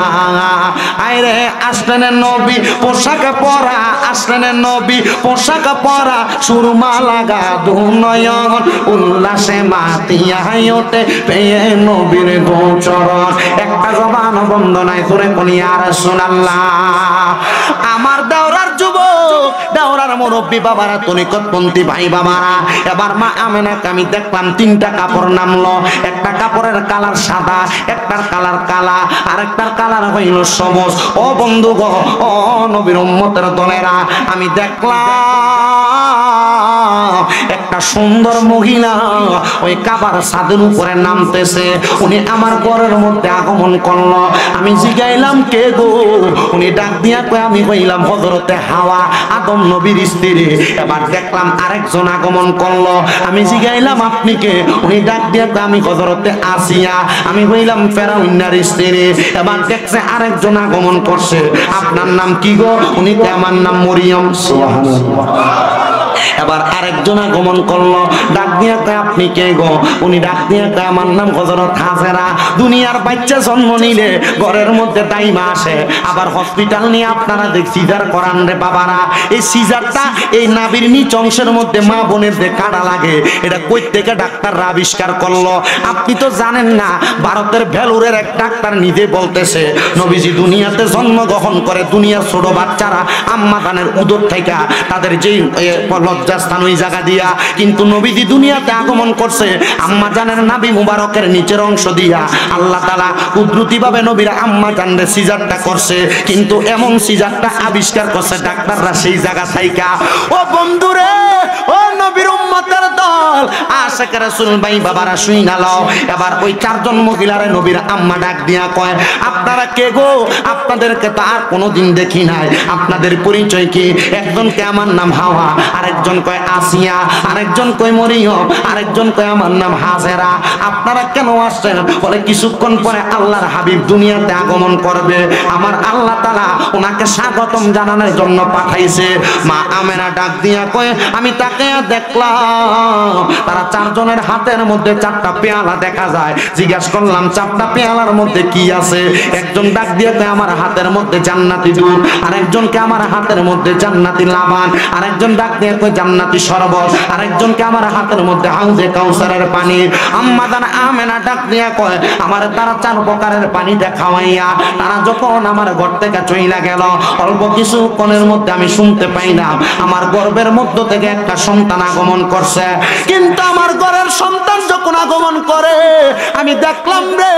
আইরে আসলেন নবী পোশাক পরা, আসলেন নবী পোশাক পরা সুরমা লাগা দুনয়ন, উল্লাসে মাতিয়াই ওঠে পেয়ে নবীর গোচরণ। একটা জবান বন্ধ নাই তোরে কোনি আর রাসূলুল্লাহ। আমার দাওরার যুবক, দাওরার মুরব্বী বাবারা, তরিকতপন্থী ভাই বাবারা, এবার মা আমেনাকে আমি দেখলাম তিনটা কাপড় নামলো। একটা কাপড়ের কালার সাদা, একটার কালার কালা, আর একটার কালার হইল সবুজ। ও বন্ধু গো, ও নবীর উম্মতের দলেরা, আমি দেখলাম একটা সুন্দর মহিলা ওই কাবার ছাদের উপরে নামতেছে। উনি আমার ঘরের মধ্যে আগমন করলো। আমি জিগাইলাম কে গো? উনি ডাক দিয়া কই আমি হইলাম হযরতে হাওয়া, আদম নবীর স্ত্রী। এবার দেখলাম আরেকজন আগমন করলো। আমি জিগাইলাম আপনি কে? উনি ডাক দিয়া কই আমি হযরতে আসিয়া, আমি হইলাম ফেরাউনের স্ত্রী। এবার দেখছে আরেকজন আগমন করছে। আপনার নাম কি গো? উনি কয় আমার নাম মরিয়ম। সুবহানাল্লাহ। এবার আরেকজন আগমন করলো, ডাক দিয়া কয় আপনি কে গো? উনি ডাক দিয়া কয় আমার নাম হযরত হাজেরা। দুনিয়ার বাচ্চা জন্ম নিলে ঘরের মধ্যে দাইমা আসে, আবার হসপিটাল নিয়ে আপনারা দেখ সিজার করান রে বাবারা। এই সিজারটা এই নাভির নিচ অংশের মধ্যে মা বোনের যে কাটা লাগে, এটা কই থেকে ডাক্তাররা আবিষ্কার করলো আপনি তো জানেন না। ভারতের ভেলুরের এক ডাক্তার নিজে বলতেছে নবীজি দুনিয়াতে জন্মগ্রহণ করে দুনিয়ার ছোট বাচ্চারা আম্মা জানের উদর থেকে তাদের যেই লজ্জাস্থান ওই জায়গা দিয়া, কিন্তু নবীজি দুনিয়াতে আগমন করছে আম্মা জানের নাভি মুবারকের নিচের অংশ দিয়া। আল্লাহ তাআলা কুদরতি ভাবে নবীর আম্মা জানরে সিজারটা করছে, কিন্তু এমন সিজারটা আবিষ্কার করছে ডাক্তাররা সেই জায়গা থাইকা। ও বন্ধুরে, ও নবীর উম্মতের দল, আশিক রাসূল ভাই বাবারা শুইনা লও। এবার ওই চারজন মহিলারে নবীর আম্মা ডাক দিয়া কয় আপনারা কে গো? আপনাদেরকে তো আর কোনোদিন দেখি নাই, আপনাদের পরিচয় কি? একজনকে আমার নাম হাওয়া, আরেকজন একজন কয় আসিয়া, আরেকজন কয় মরিয়ম, আরেকজন কয় আমার নাম হাজেরা। আপনারা কেন আসছেন? বলে কিছুক্ষণ পরে আল্লাহর হাবিব দুনিয়াতে আগমন করবে, আমার আল্লাহ তাআলা ওনাকে স্বাগতম জানানোর জন্য পাঠাইছে। মা আমেনা ডাক দিয়া কয় আমি তাকে দেখলাম তারা চারজনের হাতের মধ্যে চারটা পেয়ালা দেখা যায়। জিজ্ঞাসা করলাম চারটা পেয়ালার মধ্যে কি আছে? একজন ডাক দিয়ে কয় আমার হাতের মধ্যে জান্নাতি দুধ, আরেকজনকে আমার হাতের মধ্যে জান্নাতি লাবান, আরেকজন ডাক দিয়ে কয় জান্নাতি শরবত, আরেকজনকে আমার হাতের মধ্যে হাউজে কাউসারের পানি। আম্মা জান আমেনা ডাক দিয়ে কয় আমার তারা চার প্রকারের পানিটা খাওয়াইয়া তারা যখন আমার ঘর থেকে চইলা গেল, অল্প কিছুক্ষণের মধ্যে আমি শুনতে পাইলাম আমার গর্ভের মধ্য থেকে একটা সন্তান আগমন করছে। কিন্তু আমার ঘরের সন্তান যখন আগমন করে আমি দেখলাম রে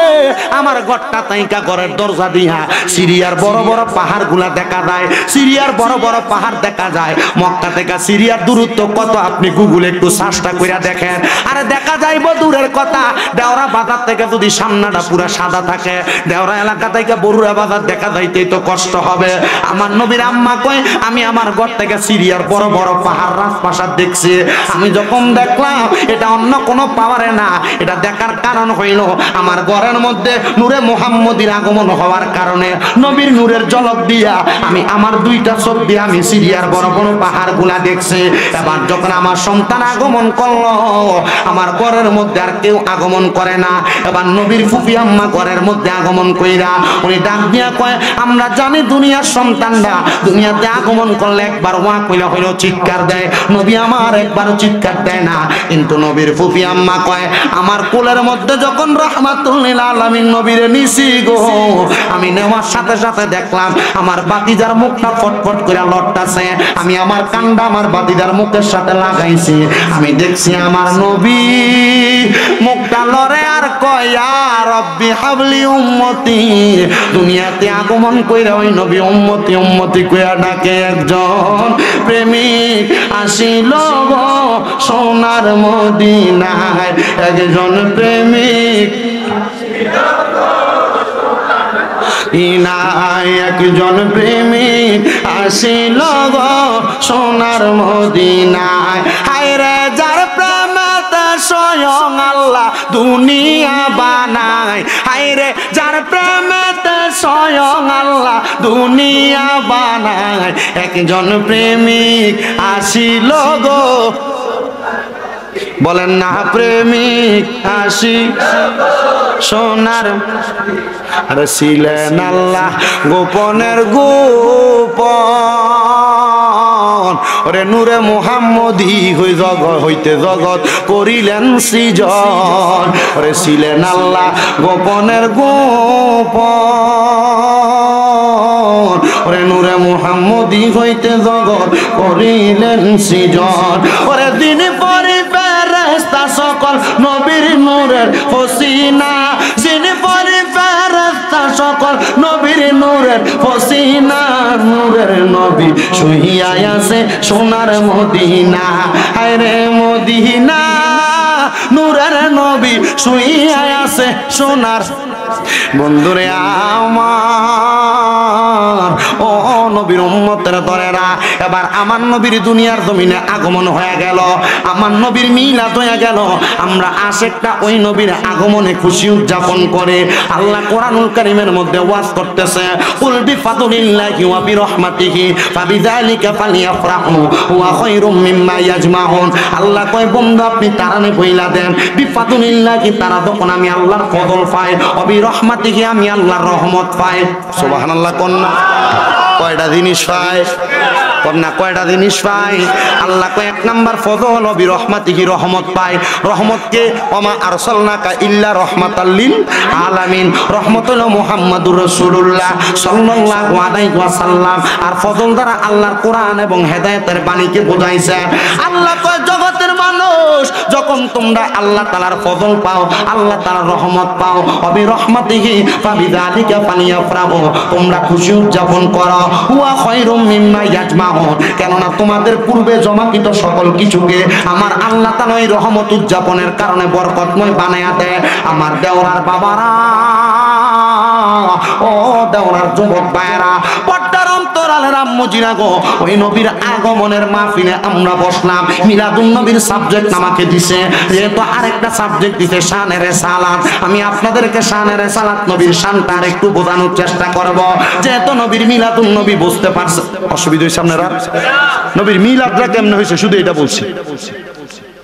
আমার ঘরটা তাইকা ঘরের দরজা দিয়া সিরিয়ার বড় বড় পাহাড় গুলা দেখা যায়, সিরিয়ার বড় বড় পাহাড় দেখা যায়। মক্কা থেকে সিরিয়ার দূরত্ব কত আপনি গুগলে একটু সার্চটা কইরা দেখেন, আরে দেখা যাইব দূরের কথা। দেওরা বাজার থেকে যদি সামনাটা পুরা সাদা থাকে, দেওরা এলাকা থেকে বরুড়া বাজার দেখা যাইতেই তো কষ্ট হবে। আমার নবীর আম্মা কয় আমি আমার ঘর থেকে সিরিয়ার বড় বড় পাহাড় রাজপ্রাসাদ দেখছি। আমি যখন দেখলাম এটা অন্য কোনো পাওয়ারে না, এটা দেখার কারণ হইল আমার ঘরের মধ্যে নূরে মুহাম্মদীর আগমন হওয়ার কারণে নবীর নূরের ঝলক দিয়া আমি আমার দুইটা চোখ দিয়ে আমি সিরিয়ার বড় বড় পাহাড় গুলা দেখছি। এবার যখন আমার সন্তান আগমন করলো আমার ঘরের মধ্যে আর কেউ আগমন করে না। এবার নবীর ফুফি আম্মা ঘরের মধ্যে আগমন কইরা উনি ডাক দিয়া কয় আমরা জানি দুনিয়ার সন্তানরা দুনিয়াতে আগমন করলে একবার ওয়া কইলা হইলো চিৎকার দেয়, নবী আমার একবারও চিৎকার দেয় না। কিন্তু নবীর ফুফি আম্মা কয় আমার কোলের মধ্যে যখন রাহমাতুল লিল আলামিন নবীরে নিছি গো, আমি নেওয়ার সাথে সাথে দেখলাম আমার বাতিজার মুখটা ফটফট করে লটতাছে। আমি আমার কান্ডা আমার বাতিজার মুখের সাথে লাগাইছি, আমি দেখছি আমার নবী মুখটা লড়ে আর কয় ইয়া রব্বি হাবলি উম্মতি। দুনিয়াতে আগমন কইরা ওই নবী উম্মতি উম্মতি কইয়া ডাকে একজন প্রেমিক আসিল গো সোনার মদিনায়, একজন প্রেমিক ইনায়, একজন প্রেমিক আসিল গো সোনার মদিনায়। হায় রে যার প্রেমেতে স্বয়ং আল্লাহ দুনিয়া বানায়, হায় রে যার প্রেমেতে স্বয়ং আল্লাহ দুনিয়া বানায়, একজন প্রেমিক আসিল গো। বলেন না প্রেমিক আসি সোনার। আরে ছিলেন আল্লাহ গোপনের গোপন, ওরে নূরে মুহাম্মদী হইতে জগৎ করিলেন সৃজন। ওরে ছিলেন আল্লাহ গোপনের গোপন, ওরে নূরে মুহাম্মদী হইতে জগৎ করিলেন সৃজন। ওরে দিন পরি ফেরেশতা সকল নবীর নূরের পসিনা, দিন পরি ফেরেশতা সকল নবীর নূরের পসিনা, নূরের নবী শুইয়া আছে সোনার মদিনা। আরে মদিনা নূরের নবী শুইয়া আছে সোনার। বন্ধুরে আমার ও নবীর উম্মতের দরেরা, এবার আমার নবীর দুনিয়ার জমিনে আগমন হয়ে গেল, আমার নবীর মিলাদ হয়ে গেল। আমরা আশেকটা ওই নবীর আগমনে খুশি উদযাপন করে। আল্লাহ কোরআনুল কারীমের মধ্যে ওয়াজ করতেছে কুল বিফাদলিল্লাহি ওয়া বিরহমাতিহি ফাবিযালিকা ফালিয়াফরাহু ওয়া খায়রুম মিম্মা ইয়াজমাউন। আল্লাহ কয় বন্ধু আপনি তারানে বইলা দেন বিফাদলিল্লাহি, তারা তখন আমি আল্লাহর ফজল পাই, ওয়া বিরহমাতিহি আমি আল্লাহর রহমত পাই। সুবহানাল্লাহ। কন্যা কয়টা জিনিস পায়? কন্যা কয়টা জিনিস পায়? আল্লাহ কয় এক নাম্বার ফজল ও বিরহমাতিহি রহমত পায়। রহমতকে ওমা আরসালনাকা ইল্লা রাহমাতাল লিল আলামিন, রহমত হলো মুহাম্মাদুর রাসূলুল্লাহ সাল্লাল্লাহু আলাইহি ওয়াসাল্লাম। আর ফজল দ্বারা আল্লাহর কোরআন এবং হেদায়েতের বাণীকে বোঝাইছে। আল্লাহ কয় জগতের মানুষ যখন তোমরা আল্লাহ তাআলার ফজল পাও, আল্লাহ তাআলার রহমত পাও, ও বিরহমাতিহি ফাবিযালিকা ফালিয়াফরাহু, তোমরা খুশি উদযাপন করো। ওয়া খায়রুম মিম্মা ইয়াজমাউন, কেননা তোমাদের পূর্বে জমাকৃত সকল কিছুকে আমার আল্লাহ তাআলা এই রহমত উদযাপনের কারণে বরকতময় বানায়া দেয়। আমার দেওরার বাবারা, ও দেওরার যুবক ভাইয়েরা, পর্দার অন্তরালের আম্মু মজিরা গো, ওই নবীর আগমনের মাহফিলে আমরা বসলাম। মিলাদুন নবীর সাবজেক্ট আমাকে দিছে, যেহেতু আরেকটা সাবজেক্ট দিছে শানের সালাত। আমি আপনাদেরকে শানের সালাত নবীর শানটা আরেকটু বোঝানোর চেষ্টা করব। যেহেতু নবীর মিলাদুন নবী বুঝতে পারছে, অসুবিধা হইছে আপনারা? নবীর মিলাদটা কেমনে হয়েছে শুধু এটা বলছি।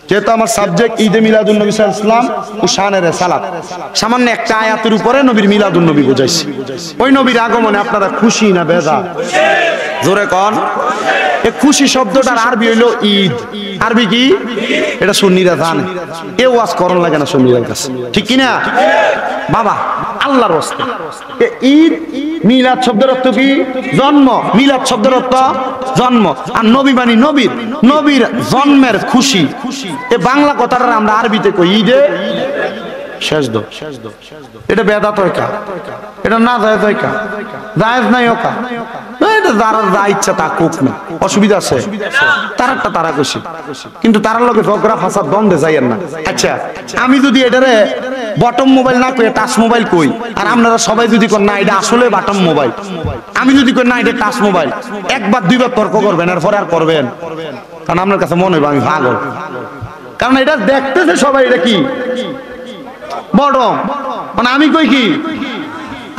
যেহেতু আমার সাবজেক্ট ঈদে মিলাদুন নবী সাল্লাল্লাহু আলাইহি ওয়াসাল্লাম ও শানের সালাত, সামান্য একটা আয়াতের উপরে নবীর মিলাদুন নবী বুঝাইছি। ওই নবীর আগমনে আপনারা খুশি না বেজার? জোরে কোন। এই খুশি শব্দটার আরবি হইলো ঈদ। আরবি কি? এটা সুন্নিরা জানে, এ ওয়াজ করন লাগে না সুন্নিদের কাছে, ঠিক কি না বাবা? আল্লাহর রাস্তে ঈদ। মিলাদ শব্দের অর্থ কি? জন্ম। মিলাদ শব্দের অর্থ জন্ম, আর নবী মানে নবীর, নবীর জন্মের খুশি। এ বাংলা কথাটা আমরা আরবিতে কই ঈদে শেষ দো। এটা বেদাত হয় কা? এটা না জায়েজ হয় কা? জায়েজ নাই ওকা। এটা যারা যা ইচ্ছা তা কোক না, অসুবিধা আছে? তারাটা তারা খুশি, কিন্তু তারার লগে ঝগড়া ফাসাদ দ্বন্দ্বে যাইয়েন না। আচ্ছা, আমি যদি এটারে বটম মোবাইল না কই টাচ মোবাইল কই, আর আপনারা সবাই যদি কোন না এটা আসলে বটম মোবাইল, আমি যদি কই না এটা টাচ মোবাইল, একবার দুইবার তর্ক করবেন, এরপরে আর করবেন? কারণ আপনার কাছে মনে হবে আমি পাগল, কারণ এটা দেখতেছে সবাই এটা কি বটম, মানে আমি কই কি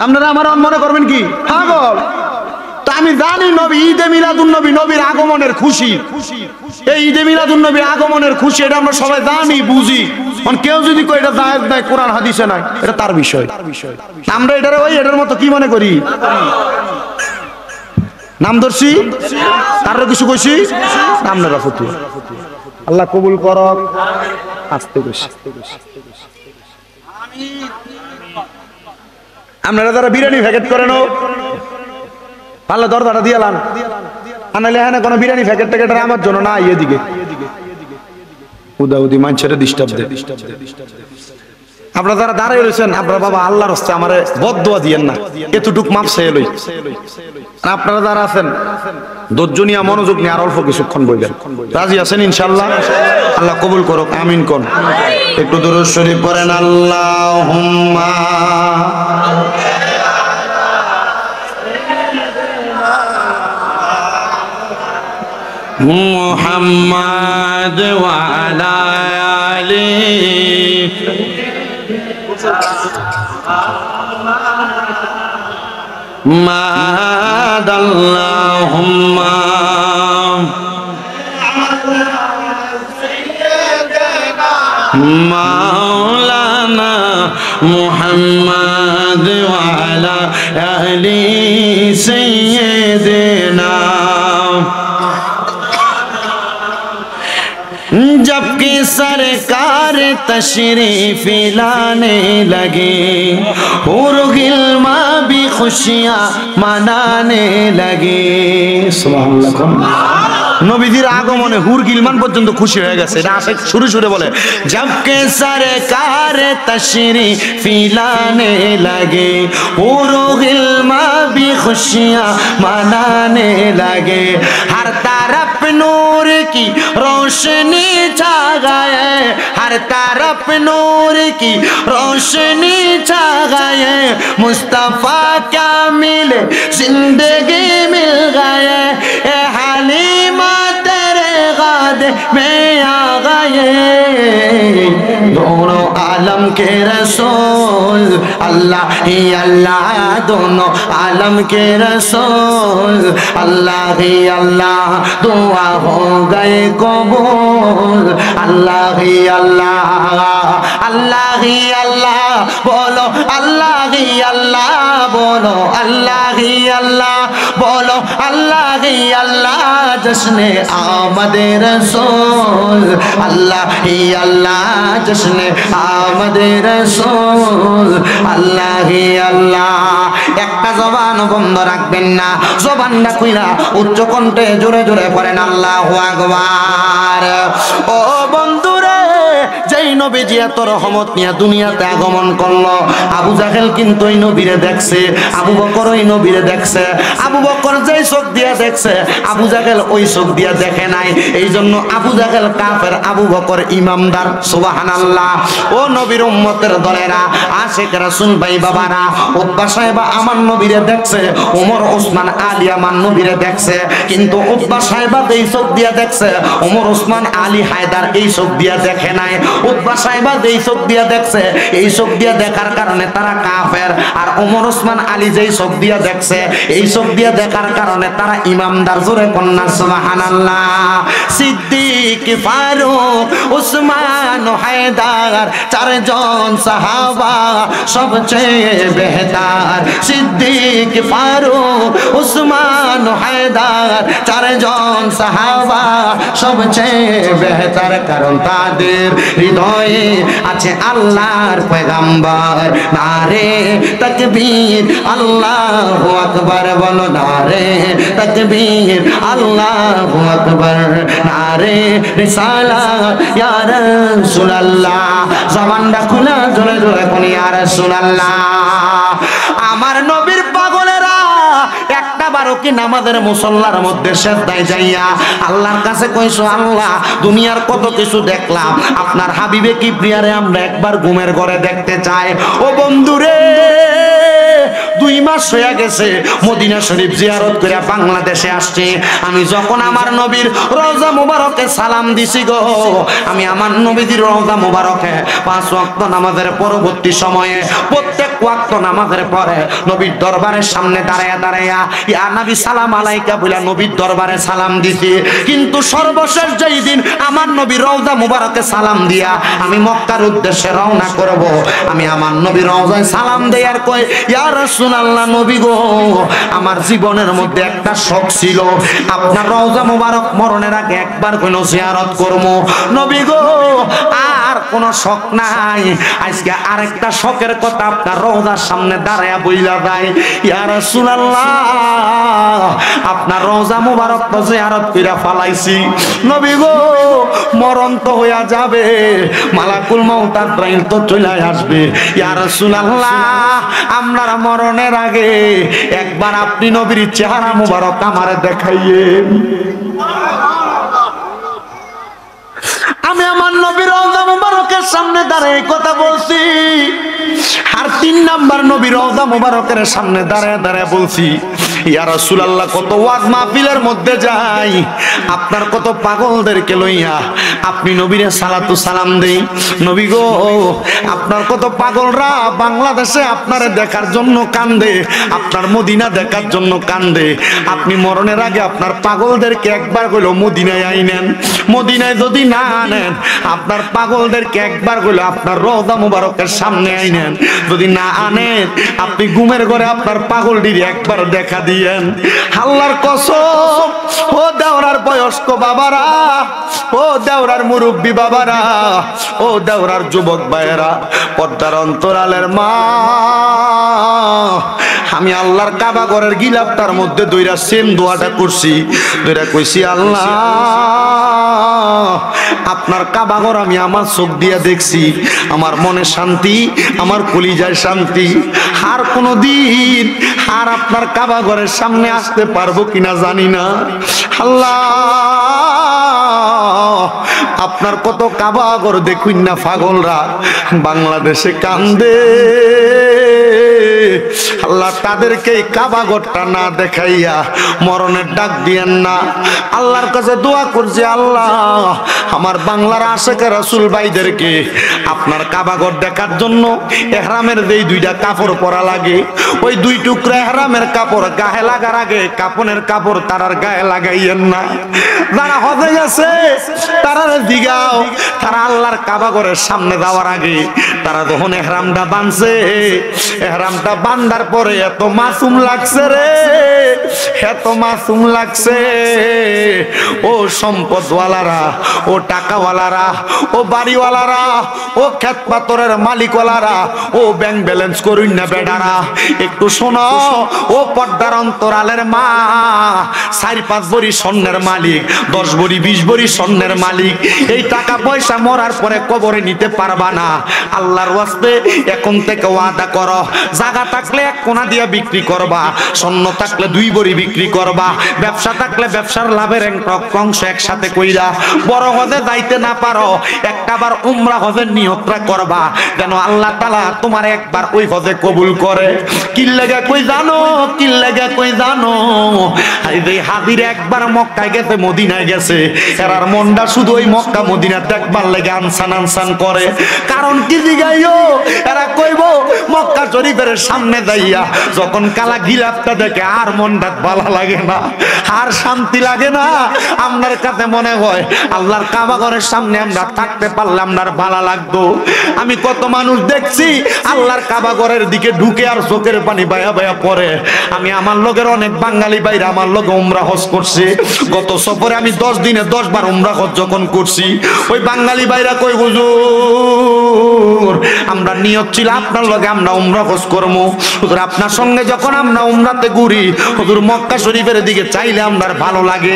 আপনারা আমার মনে করবেন কি পাগল। তা আমি জানি নবী ঈদে মিলাদুন নবী, নবীর আগমনের খুশি। এই ঈদে মিলাদুন নবীর আগমনের খুশি এটা আমরা সবাই জানি বুঝি। মানে কেউ যদি কই এটা জায়েজ নাই, কোরআন হাদিসে নাই, এটা তার বিষয়। আমরা এটারে ওই এটার মতো কি মনে করি? নাম ধরছি, কারো কিছু কইছি, আপনারা ফতুয়া। আল্লাহ কবুল করক। আস্তে কইছি। আপনারা যারা বিরিয়ানি প্যাকেট করেন পারলে দরজাটা দিয়ে লান, আনাইলে হ্যাঁ কোনো বিরিয়ানি প্যাকেট ট্যাকেট আমার জন্য না, এদিকে উদাউদি মানুষের ডিস্টার্ব দেয়। আপনারা যারা দাঁড়াই রয়েছেন, আপনারা বাবা আল্লাহর রাস্তে আমারে বদদোয়া দিয়েন না, এতটুক মাপ চেয়ে লই। আপনারা যারা আছেন ধৈর্য নিয়ে মনোযোগ নিয়ে আর অল্প কিছুক্ষণ বলবেন, রাজি আছেন ইনশাআল্লাহ? আল্লাহ কবুল করুক, আমিন কোন। একটু দুরূদ শরীফ পড়েন। আল্লাহুম্মা মুহাম্মাদ ওয়া আলা আলিহি মাদাল্লাহুম্মা মাওলানা মুহাম্মাদ ওয়া আলা আলি সাইয়্যিদিনা। जबकि सरकार तशरीफ लाने लगे, हुर गिल्मा भी खुशियाँ मनाने लगे। নবীজির আগমনে হুর গিলমান পর্যন্ত খুশি হয়ে গেছে। এটা আসে শুরু শুরু বলে, জবকে সরকার তশরিফ লানে লাগে, হুর গিলমা भी खुशियाँ मनाने लगे। हर तरफ नूर की रोशनी छा गए, हर तरफ नूर की रोशनी छा गए। मुस्तफा क्या मिले जिंदगी मिल गए, ए हलीमा तेरे गादे में आ गए। दोनों आलम के रसूल अल्लाह ही अल्लाह, दोनों आलम के रसूल अल्लाह ही अल्लाह, दुआ हो गए कबूल। अल्लाह ही अल्लाह, अल्लाह ही अल्लाह, बोलो अल्लाह ही अल्लाह, बोलो अल्लाह ही अल्लाह, बोलो अल्लाह ही अल्लाह। जश्ने आमद रसूल अल्लाह ही अल्लाह, जश्ने आमद रसूल अल्लाह ही अल्लाह। একটা জবান বন্ধ রাখবেন না, জবানটা খুইলা উচ্চ কণ্ঠে জোরে জোরে পড়েন আল্লাহু আকবার। ও বন্ধুরে, যেই নবীজি এত রহমত নিয়ে দুনিয়াতে আগমন করলো, আবু জাহেল কিন্তু ওই নবীরে দেখছে, আবু বকর ওই নবীরে দেখছে। আবু বকর যেই চোখ দিয়ে দিয়া দেখছে, আবু জাহেল ওই চোখ দিয়া দেখে নাই। এই জন্য আবু জাহেল কাফের, আবু বকর ইমামদার। সুবহানাল্লাহ। ও নবীর উম্মতের দলেরা, আশিক রাসূল ভাই বাবারা, উতবা সাহেব আমার নবীরে দেখছে, ওমর ওসমান আলী আমার নবীরে দেখছে, কিন্তু উতবা সাহেব এই চোখ দিয়া দেখছে, ওমর ওসমান আলী হায়দার এই চোখ দিয়া দেখে নাই। উতবা সাহেব এই চোখ দিয়া দেখছে, এই চোখ দিয়া দেখার কারণে তারা কাফের। আর ওমর ওসমান আলী যেই চোখ দিয়া দেখছে, এই চোখ দিয়া দেখার কারণে তারা ইমামদার। জোরে কন্যা সুবহানাল্লাহ। সিদ্দিক, ফারুক, ওসমান, হায়দার, চারজন সাহাবা সবচেয়ে বেহতার। সিদ্দিক, ফারুক, ওসমান, হায়দার, চারজন সাহাবা সবচেয়ে বেহতার, কারণ তাদের হৃদয়ে আছে আল্লাহর পয়গম্বর। নারে তাকবীর, আল্লাহু আকবার বলো, নারে তাকবীর, আল্লাহু আকবার, নারে রিসালাত ইয়া রাসূলুল্লাহ। জবানটা খুলে জোরে জোরে কোন ইয়া রাসূলুল্লাহ। আমার নবীর পাগলেরা একটা বারো কি নামাজের মুসল্লার মধ্যে সেজদায় যাইয়া আল্লাহর কাছে কইছো, আল্লাহ দুনিয়ার কত কিছু দেখলাম, আপনার হাবিবে কিবরিয়ারে আমরা একবার ঘুমের ঘরে দেখতে চাই। ও বন্ধুরে, 2 মাস হয়ে গেছে মদিনা শরীফ জিয়ারত করে বাংলাদেশে আসছে। আমি যখন আমার নবীর রওজা মুবারকে সালাম দিছি গো, আমি আমার নবীর রওজা মুবারকে 5 ওয়াক্ত নামাজের পরবর্তী সময়ে প্রত্যেক ওয়াক্ত নামাজের পরে নবীর দরবারের সামনে দাঁড়ায়া দাঁড়ায়া ইয়া নবী সালাম আলাইকা বলে নবীর দরবারে সালাম দিছি। কিন্তু সর্বশেষ যেই দিন আমার নবীর রওজা মুবারকে সালাম দিয়া আমি মক্কার উদ্দেশ্যে রওনা করব, আমি আমার নবীর রওজায় সালাম দেই আর কই, ইয়া রাসূলুল্লাহ নবী গো, আমার জীবনের মধ্যে একটা শখ ছিল, আপনার রওজা মুবারক মরণের আগে একবার কোন জিয়ারত করব। নবী গো, আর কোন শখ নাই, আজকে আরেকটা শখের কথা আপনার রওজার সামনে দাঁড়ায়া বইলা যায়। ইয়া রাসূলুল্লাহ, আপনার রওজা মুবারক তো জিয়ারত কইরা ফালাইছি, নবী গো মরণ তো হইয়া যাবে, মালাকুল মউত আজরাইল তো চলে আসবে। ইয়া রাসূলুল্লাহ, আপনার মরণের আগে একবার আপনি নবীর চেহারা মুবারক আমারে দেখাইয়েন। আমি আমার নবীর রওজা মুবারকের সামনে দাঁড়িয়ে কথা বলছি, আর 3 নাম্বার নবীর রওজা মুবারকের সামনে দাঁড়িয়ে দাঁড়িয়ে বলছি, ইয়া রাসূলুল্লাহ কত ওয়াজ মাহফিলের মধ্যে যাই, আপনার কত পাগলদেরকে লইয়া আপনি নবীরে সালাতু সালাম দেই। নবী গো, আপনার কত পাগলরা বাংলাদেশে আপনারে দেখার জন্য কান্দে, আপনার মদিনা দেখার জন্য কান্দে। আপনি মরণের আগে আপনার পাগলদেরকে একবার হইলো মদিনায় আইনেন। মদিনায় যদি না আনেন, আপনার পাগলদেরকে একবার হইলো আপনার রওজা মুবারকের সামনে আইনেন। যদি না আনেন, আপনি ঘুমের ঘরে আপনার পাগলটির একবার দেখা দিয়েন। আল্লাহর কসম, ও দেওরার বয়স্ক বাবারা, ও দেওরার মুরব্বী বাবারা, ও দেওরার যুবক ভাইয়েরা, পর্দার অন্তরালের মা, আমি আল্লাহর কাবা ঘরের গিলাফটার মধ্যে দইরা সেম দোয়াটা করছি, দইরা কইছি, আল্লাহ আপনার কাবা ঘর আমি আমার চোখ দিয়া দেখছি, আমার মনে শান্তি, আমার কলিজায় শান্তি। আর কোনদিন আর আপনার কাবা ঘরের সামনে আসতে পারবো কিনা জানি না। আল্লাহ, আপনার কত কাবা ঘর দেখুন না পাগলরা বাংলাদেশে কান্দে। আল্লাহ, তাদেরকে এই কাবা ঘরটা না দেখাইয়া মরণের ডাক দিয়েন না। আল্লাহর কাছে দোয়া করছি, আল্লাহ আমার বাংলার আশেকে রাসূল ভাইদেরকে আপনার কাবা ঘর দেখার জন্য ইহরামের যেই 2টা কাপড় পরা লাগে, ওই 2 টুকরা ইহরামের কাপড় গায়ে লাগার আগে কাপনের কাপড় তারার গায়ে লাগাইয়েন না। যারা হজে গেছে তারা দিগাও, তারা আল্লাহর কাবা ঘরের সামনে যাওয়ার আগে তারা যখন ইহরামটা বাঁধছে, ইহরামটা বান্ধার পরে এত মাসুম লাগছে রে, এত মাসুম লাগছে। ও সম্পদওয়ালারা, ও টাকাওয়ালারা, ও বাড়িওয়ালারা, ও ক্ষেত পাথরের মালিকওয়ালারা, ও ব্যাংক ব্যালেন্স করুন না বেডারা, একটু শোনো। ও পর্দার অন্তরালের মা, 4-5 ভরি স্বর্ণের মালিক, 10 ভরি 20 ভরি স্বর্ণের মালিক, এই টাকা পয়সা মরার পরে কবরে নিতে পারবা না। আল্লাহর ওয়াস্তে এখন থেকে ওয়াদা করো, জায়গা থাকলে এক কোণা দিয়া বিক্রি করবা, স্বর্ণ থাকলে 2 ভরি বিক্রি করবা, ব্যবসা থাকলে ব্যবসার লাভের অংশ একসাথে কইরা বড় হজে যাইতে না পারো একটাবার উমরা হজের নিয়তটা করবা, যেন আল্লাহ তাআলা তোমার একবার ওই হজে কবুল করে। কি লাগা কই জানো, কি লাগা কই জানো, এই হাজির একবার মক্কায় গেছে, মদিনায় গেছে, এরার মনটা শুধু ওই মক্কা মদিনা দেখবার লাগে আনসান আনসান করে। কারণ কি জিগাইও, এরা কইবো মক্কা শরীফের সামনে যাইয়া যখন কালা গিলাপটা দেখে আর মনটা ভালো লাগে না, আর শান্তি লাগে না। আপনার কাছে মনে হয় আল্লাহর কাবা ঘরের সামনে আমরা থাকতে পারলে আপনার ভালো লাগতো। আমি কত মানুষ দেখছি আল্লাহর কাবা ঘরের দিকে ঢুকে আর চোখের পানি বায়া বায়া পড়ে। আমি আমার লোকের অনেক বাঙালি বাইরে আমার লোক উমরা হজ করছে, গত সফরে আমি 10 দিনে 10 বার উমরা হজ যখন করছি, ওই বাঙালি বাইরা কই হুজুর আমরা নিয়ত ছিল আপনার লগে আমরা উমরা হজ করব, হুজুর আপনার সঙ্গে যখন আমরা উমরাতে ঘুরি হুজুর মক্কা শরীফের দিকে চাইলে আমার ভালো লাগে।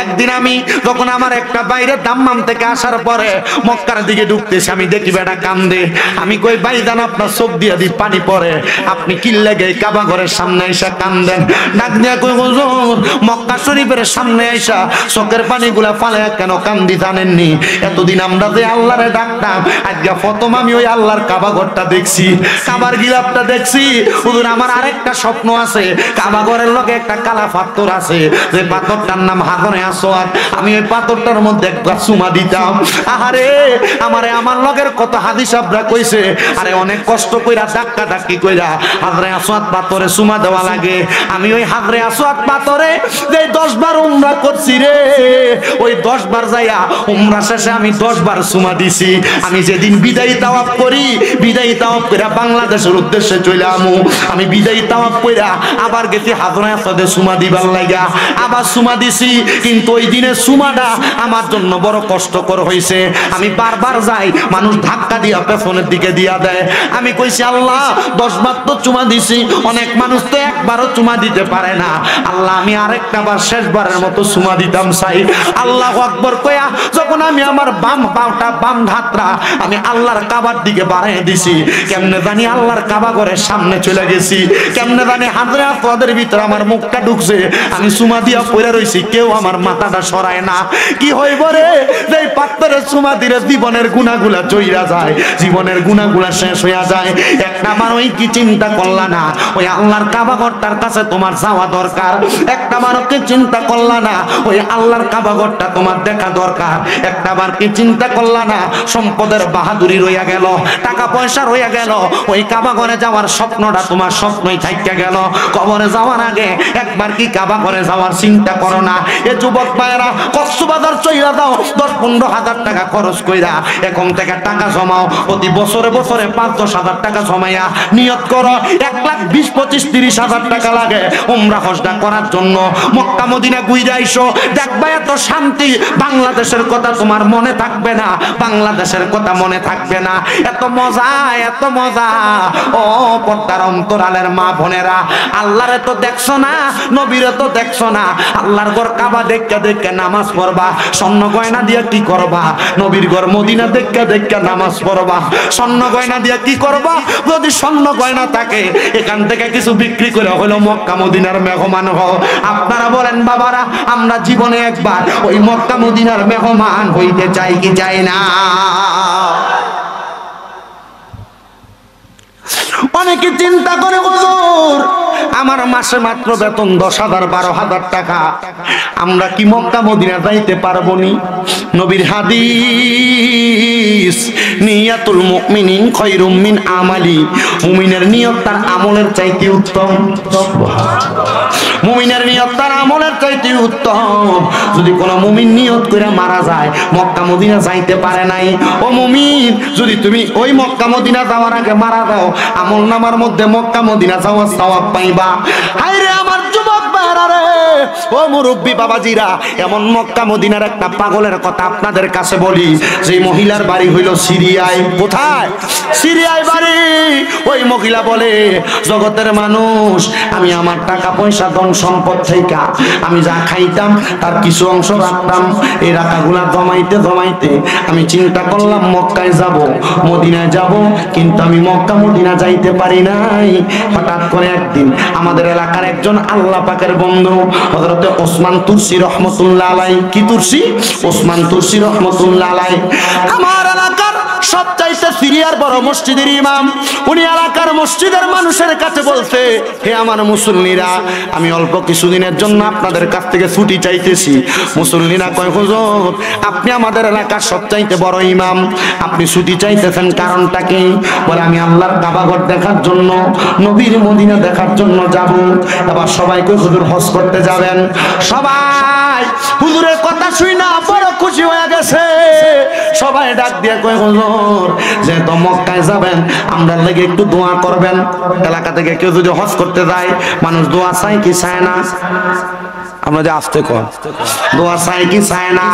একদিন আমি যখন আমার একটা বাইরে দাম্মাম থেকে আসার পরে মক্কার দিকে ঢুকতেছি, আমি দেখি বেটা কান্দে। আমি কই ভাইজান আপনার চোখ দিয়া দি পানি পড়ে, আপনি কি লাগে কাবা ঘরের সামনে এসে কান্দেন? ডাক দিয়া কই হুজুর মক্কা শরীফের সামনে এসা চোখের পানিগুলা ফালে কেন কান্দি জানেননি? এতদিন আমরা যে আল্লাহরে ডাকতাম, আজকে প্রথম আমি ওই আল্লাহর কাবা ঘরটা দেখছি, কাবার গিলাপটা দেখছি। হুজুর আমার আরেকটা স্বপ্ন আছে, কাবা ঘরের লগে একটা কালা পাথর আছে, যে পাথরটার নাম হাজরে আসওয়াদ, আমি ওই পাথরটার মধ্যে একটা চুমা দিতাম। আহারে আমারে আমার লগের কত হাদিস সাহেবরা কইছে, আরে অনেক কষ্ট কইরা ধাক্কা ধাক্কি কইরা হাজরে আসওয়াদ পাথরে চুমা দেওয়া লাগে। আমি ওই হাজরে আসওয়াদ পাথরে যে 10 বার উমরা করছি রে, ওই 10 বার যাইয়া উমরা শেষে আমি 10 বার চুমা দিছি। আমি যেদিন বিদায়ী তাওয়াফ করি, বিদায়ী তাওয়াফ কইরা বাংলাদেশের উদ্দেশ্যে চলে আমু, আমি বিদায়ী তাওয়াফ কইরা আবার গেছি হাজরে আসওয়াদে চুমা দিবার লাগা, আবার চুমা দিছি। কিন্তু ওই দিনের চুমাটা আমার জন্য বড় কষ্টকর হইছে। আমি বারবার যাই, মানুষ ধাক্কা দিয়া পেছনের দিকে দিয়া দেয়। আমি কইছি আল্লাহ 10 বার তো চুমা দিছি, অনেক মানুষ তো একবারও চুমা দিতে পারে না, আল্লাহ আমি আরেকটা বার শেষবারের মতো চুমা দিতাম চাই। আল্লাহু আকবার কইয়া যখন আমি আমার বাম পাওটা বাম হাতটা আমি আল্লাহর কাবার দিকে বাড়াই দিছি, কেমনে জানি আল্লাহর কাবা ঘরের সামনে চলে গেছি, কেমনে জানি হাজরে আসওয়াদের ভিতরে আমার মুখটা ঢুকছে, আমি চুমা দিয়া পড়ে রইছি, কেউ আমার মাথাটা সরায় না। কি হইব রে, যে পাত্রে চুমা দিলে জীবনের গুনাহগুলা চইরা যায়, জীবনের গুনাহগুলা শেষ হইয়া যায়। একটা বার ওই কি চিন্তা করলা না ওই আল্লাহর কাবা ঘরটার কাছে তোমার যাওয়া দরকার? একটা বারও কি চিন্তা করলা না ওই আল্লাহর কাবা ঘরটা তোমার দেখা দরকার? একটা বার কি চিন্তা করলা না সম্পদের বাহাদুরি রইয়া গেল, টাকা পয়সা রইয়া গেল, ওই কাবা ঘরে যাওয়ার স্বপ্নটা তোমার স্বপ্নই থাইকা গেল? কবরে যাওয়ার আগে একবার কি কাবা ঘরে যাওয়ার চিন্তা করো না? এ যুবক ভাইয়েরা কক্সবাজার চইলা দাও, 10-15 হাজার টাকা খরচ কইরা এখন থেকে টাকা জমাও, প্রতি বছরে বছরে 5-10 হাজার টাকা জমাইয়া নিয়ত করো 1,20,25,30 হাজার টাকা লাগে উমরা হজটা করার জন্য। মক্কা মদিনা ঘুরে আইসো, দেখবা এত শান্তি, বাংলাদেশের কথা তোমার মনে থাকবে না, বাংলাদেশের কথা মনে থাকবে না। এত মজা, এত মজা। ও পর্দার অন্তরালের মা বোনেরা, আল্লাহরে তো দেখছো না, নবীরে তো দেখছো না, আল্লাহর ঘর কাবা দেখে দেখে নামাজ পড়বা, স্বর্ণ গয়না দিয়া কি করবা? নবীর ঘর মদিনা দেখে দেখে নামাজ পড়বা, স্বর্ণ গয়না দিয়া কি করবা? যদি স্বর্ণ গয়না থাকে এখান থেকে কিছু বিক্রি করে হলো মক্কা মদিনার মেহমান হও। আপনারা বলেন বাবারা, আমরা জীবনে একবার ওই মক্কা মদিনার মেহমান হইতে চাই কি চাই না? অনেকে চিন্তা করে হুজুর আমার মাসে মাত্র বেতন 10,000-12,000 টাকা, আমরা কি মক্কা মদিনা যাইতে পারবো নি? নবীর হাদিস, নিয়াতুল মুমিনিন খায়রুম মিন আমালি, মুমিনের নিয়ত তার আমলের চাইতে উত্তম। মুমিনের নিয়ত তার আমলের চাইতে উত্তম। যদি কোনো মুমিন নিয়ত করে মারা যায় মক্কা মদিনা যাইতে পারে নাই, ও মুমিন যদি তুমি ওই মক্কা মদিনা যাওয়ার আগে মারা যাও, আমল নামার মধ্যে মক্কা মদিনা যাওয়ার সওয়াব পাইবা। হায়রে আমার যুবক ভাই, ভাইয়েরা রে, ও মুরব্বী বাবাজিরা, এমন মক্কা মদিনার একটা পাগলের কথা আপনাদের কাছে বলি। যে মহিলার বাড়ি হইল সিরিয়ায়। কোথায়? সিরিয়ায় বাড়ি। ওই মহিলা বলে, জগতের মানুষ, আমি আমার টাকা পয়সা ধন সম্পদ থেকে আমি যা খাইতাম তার কিছু অংশ রাখতাম। এই রাখাগুলা জমাইতে জমাইতে আমি চিন্তা করলাম মক্কায় যাব, মদিনায় যাব, কিন্তু আমি মক্কা মদিনা যাইতে পারি নাই। হঠাৎ করে একদিন আমাদের এলাকার একজন আল্লাহ পাকের বন্ধু হযরতে ওসমান তুরসি রহমতুল্লাহ আলাইহি, কি তুরসি? ওসমান তুরসি রহমতুল্লাহ আলাইহি, আমার এলাকার সবচাইতে সিরিয়ার বড় মসজিদের ইমাম। উনি এলাকার মসজিদের মানুষের কাছে বলছে, হে আমার মুসল্লিরা, আমি অল্প কিছুদিনের জন্য আপনাদের কাছ থেকে ছুটি চাইতেছি। মুসল্লিরা কয়, হুজুর আপনি আমাদের এলাকার সবচাইতে বড় ইমাম, আপনি ছুটি চাইতেছেন কারণটা কি? বলে, আমি আল্লাহর কাবাঘর দেখার জন্য, নবীর মদিনা দেখার জন্য যাব। এবার সবাই কই, হুজুর হজ করতে যাবেন? সবাই হুজুরের কথা শুই না বড় খুশি হয়ে গেছে। সবাই ডাক দিয়ে কয়, হুজুর যেহেতু মক্কায় যাবেন, আমরা লাগে একটু দোয়া করবেন। এলাকা থেকে কেউ যদি হজ করতে যায়, মানুষ দোয়া চায় কি চায় না? আমরা যে আসতে কর, দোয়া চাই কি চায় না?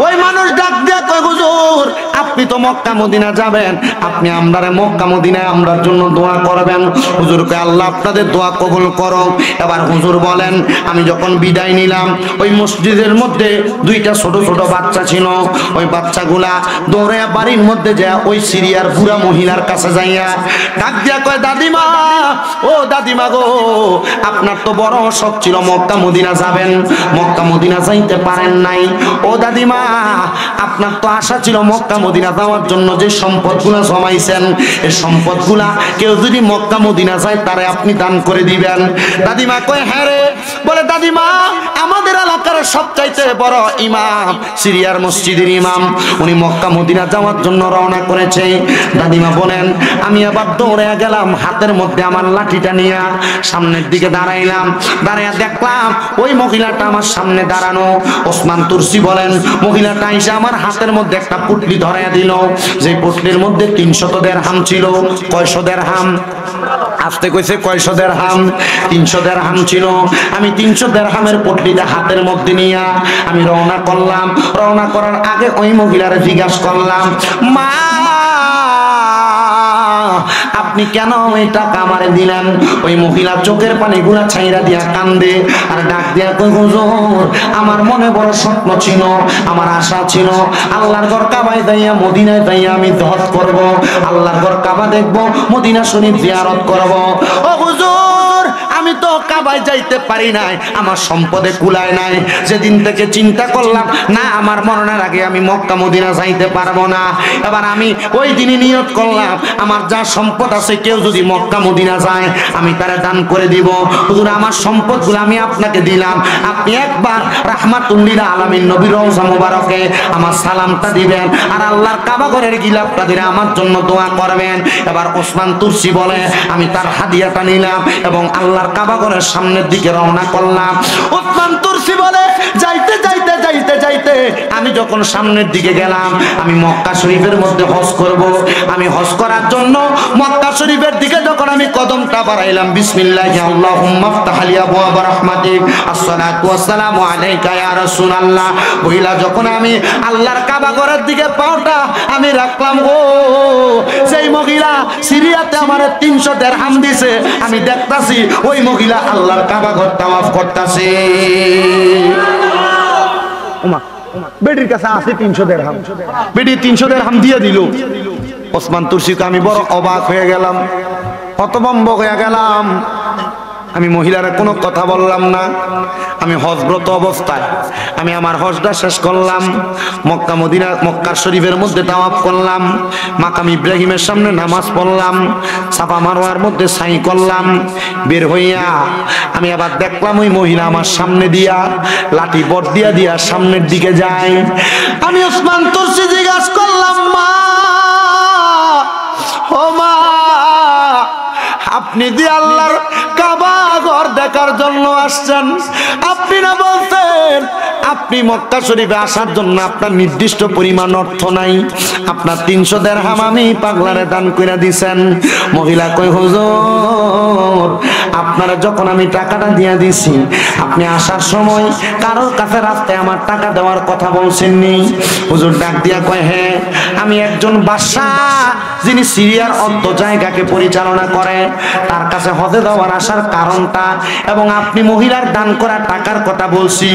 ওই মানুষ ডাক দিয়ে কয়, হুজুর আপনি তো মক্কা মদিনা যাবেন, আপনি আমরারে মক্কা মদিনায় আমরার জন্য দোয়া করবেন। হুজুরকে আল্লাহ আপনাদের দোয়া কবুল করো। এবার হুজুর বলেন, আমি যখন বিদায় নিলাম, ওই মসজিদের মধ্যে দুইটা ছোট ছোট বাচ্চা ছিল। ওই বাচ্চাগুলা দৌড়ে বাড়ির মধ্যে যায়, ওই সিরিয়ার বুড়া মহিলার কাছে যাইয়া ডাক দিয়া কয়, দাদিমা, ও দাদিমা গো, আপনার তো বড় শখ ছিল মক্কা মদিনা যাবেন, মক্কা মদিনা যাইতে পারেন নাই। ও দাদিমা, আপনার তো আশা ছিল মক্কা মদিনা যাওয়ার জন্য, যে সম্পদগুলা জমাইছেন, এই সম্পদগুলা কেউ যদি মক্কা মদিনা যায় তারে আপনি দান করে দিবেন। দাদিমা কয়, হ্যাঁ রে। বলে, দাদিমা, আমাদের এলাকার সবচাইতে বড় ইমাম, সিরিয়ার মসজিদের ইমাম, উনি মক্কা মদিনা যাওয়ার জন্য রওনা করেছে। দাদিমা বলেন, আমি আবার দৌড়ে গেলাম, হাতের মধ্যে আমার লাঠিটা নিয়ে সামনের দিকে দাঁড়াইলাম। দাঁড়াইয়া দেখলাম ওই মহিলাটা আমার সামনে দাঁড়ানো। ওসমান তুরসি বলেন, মহিলাটা এসে আমার হাতের মধ্যে একটা পুটলি ধরাইয়া দিল। যে পুটলির মধ্যে 300 দিরহাম ছিল। কয়শো দিরহাম? আসতে কইছে, কয়শো দিরহাম? 300 দিরহাম ছিল। আমি 300 দিরহামের পুটলিটা হাতের মধ্যে নিয়ে আমি রওনা করলাম। রওনা করার আগে ওই মহিলার জিজ্ঞাসা করলাম, মা, আপনি কেন এই টাকা আমারে দিলেন? ওই মহিলা চোখের পানি গুলা ছাইরা দিয়া কান্দে আর ডাক দিয়া কই, হুজুর আমার মনে বড় স্বপ্ন ছিল, আমার আশা ছিল আল্লাহর ঘর কাবায় যাইয়া মদিনায় যাইয়া আমি হজ করব, আল্লাহর ঘর কাবা দেখব, মদিনা শরীফ জিয়ারত করব। ও হুজুর, আমি তো কাবায় যাইতে পারি নাই, আমার সম্পদে কুলায় নাই। যেদিন থেকে চিন্তা করলাম, না, আমার মরণের আগে আমি মক্কা মদিনা যাইতে পারবো না। এবার আমি ওই দিনই নিয়ত করলাম, আমার যা সম্পদ আছে কেউ যদি মক্কা মদিনা যায় আমি তারে দান করে দিব। হুজুর আমার সম্পদগুলো আমি আপনাকে দিলাম, আপনি একবার রাহমাতুল লিল আলামিন নবীর রওজা মুবারকে আমার সালামটা দিবেন আর আল্লাহর কাবা ঘরের গিলাফটা দিয়ে আমার জন্য দোয়া করবেন। এবার ওসমান তুরসি বলে, আমি তার হাদিয়াটা নিলাম এবং আল্লাহর কাবা ঘরের সামনের দিকে রওনা করলাম। ওসমান তুরসি বলে, যাইতে যাইতে যাইতে যাইতে আমি যখন সামনের দিকে গেলাম, আমি মক্কা শরীফের মধ্যে হজ করব। আমি হজ করার জন্য মক্কা শরীফের দিকে যখন আমি কদমটা বাড়াইলাম, বিসমিল্লাহি আল্লাহুম্মা ফতাহ লি আবওয়াব রাহমাতিক, আসসালাতু ওয়াসসালামু আলাইকা ইয়া রাসূলুল্লাহ বইলা যখন আমি আল্লাহর কাবা ঘরের দিকে পাওটা আমি রাখলাম, গো সেই মহিলা সিরিয়াতে আমার 300 দিরহাম দিছে, আমি দেখতাছি ওই মহিলা আল্লাহর কাবা ঘর তাওয়াফ করতেছে। ওমা, বেটির কাছে আছে 300 দিরহাম, বেটি 300 দিরহাম দিয়ে দিল। ওসমান তুরসিকে আমি বড় অবাক হয়ে গেলাম, হতভম্ব হয়ে গেলাম। আমি মহিলারা কোনো কথা বললাম না। আমি হজব্রত অবস্থায় আমি আমার হজটা শেষ করলাম, মক্কা মদিনা মক্কা শরীফের মধ্যে তাওয়াফ করলাম, মাকাম ইব্রাহিমের সামনে নামাজ পড়লাম, সাফা মারওয়ার মধ্যে সাই করলাম। বের হইয়া আমি আবার দেখলাম ওই মহিলা আমার সামনে দিয়া লাঠি বট দিয়া দিয়া সামনের দিকে যায়। আমি ওসমান তুরসি জিজ্ঞাসা করলাম, মা, ও মা, আপনি যে আল্লাহর কাবা ঘর দেখার জন্য আসছেন, আপনি না বলতেন আপনি মক্কা শরীফে আসার জন্য আপনার নির্দিষ্ট পরিমাণ অর্থ নাই, আপনার 300 দিরহাম আমি পাগলারে দান করে দিছেন। মহিলা কই হুজুর আপনারা যখন আমি টাকাটা দিয়ে দিছি আপনি আসার সময় কারোর কাছে রাস্তায় আমার টাকা দেওয়ার কথা বলছেননি? হুজুর ডাক দিয়া কয় হ্যাঁ, আমি একজন বাদশাহ যিনি সিরিয়ার অর্ধ জায়গাকে পরিচালনা করে, তার কাছে হজে দেওয়ার আসার কারণটা এবং আপনি মহিলার দান করা টাকার কথা বলছি।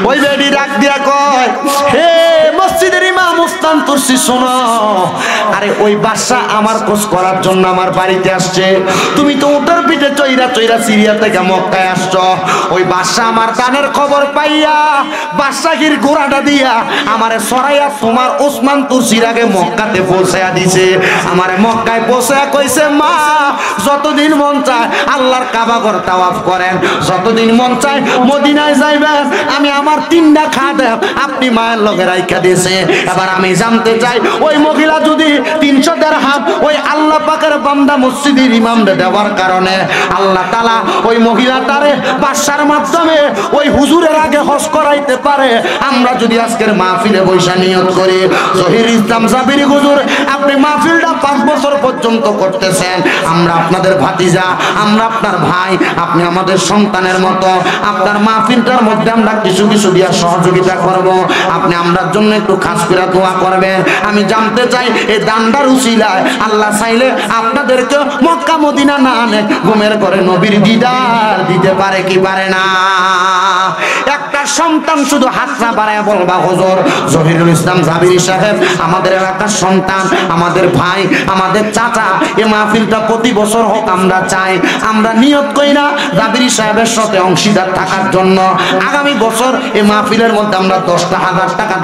ওই বেডি ডাক দিয়া কয় হে মসজিদের ইমাম উস্তাদ তুরসি শোনো, আরে ওই বাদশা আমার খোঁজ করার জন্য আমার বাড়িতে আসছে, তুমি তো উটের পিঠে চইরা চইরা সিরিয়া থেকে মক্কায় আসছো। ওই বাদশা আমার দানের খবর পাইয়া বাদশাহীর ঘোড়াটা দিয়া আমারে সরাইয়া তোমার ওসমান তুরসির আগে মক্কাতে পৌঁছায়া দিছে। আমারে মক্কায় পৌঁছায়া কইছে মা যতদিন মন চায় আল্লাহর কাবা ঘর তাওয়াফ করেন, যতদিন মন চায় মদিনায় যাইবেন, আমি আমার 3টা খাদেম আপনি মায়ের লগে রাইখা দিয়েছে। এবার আমি জানতে চাই ওই মহিলা যদি 300 দিরহাম ওই আল্লাহ পাকের বান্দা মসজিদের ইমামরে দেওয়ার কারণে আল্লাহ তাআলা ওই মহিলাটারে বাদশার মাধ্যমে ওই হুজুরের আগে হজ করাইতে পারে, আমরা যদি আজকের মাহফিলে বৈশা নিয়ত করি জহির ইসলাম জাবিরি হুজুর আপনি মাহফিলটা 5 বছর পর্যন্ত করতেছেন, আমরা আপনাদের ভাতিজা, আমরা আপনার ভাই, আপনি আমাদের সন্তানের মতো, আপনার মাহফিলটার মধ্যে আমরা কিছু কিছু দিয়া সহযোগিতা করব, আপনি আমরার জন্য একটু খাস করে দোয়া করবেন। আমি জানতে চাই এই দানদার উসিলায় আল্লাহ চাইলে আপনাদেরকে মক্কা মদিনা না আনে ঘুমের ঘরে নবীর দিদার দিতে পারে কি পারে না? একটা সন্তান শুধু হাতটা বাড়ায় বলবা হুজুর জহিরুল ইসলাম জাবিরি সাহেব আমাদের এলাকার সন্তান, আমাদের ভাই, আমাদের চাচা, এই মাহফিলটা প্রতি বছর হোক আমরা চাই, আমরা নিয়ত করি না জাবিরি সাহেবের সাথে অংশীদার থাকার জন্য। আগামী বছর এই মাহফিলের মধ্যে আমরা 10,000 টাকা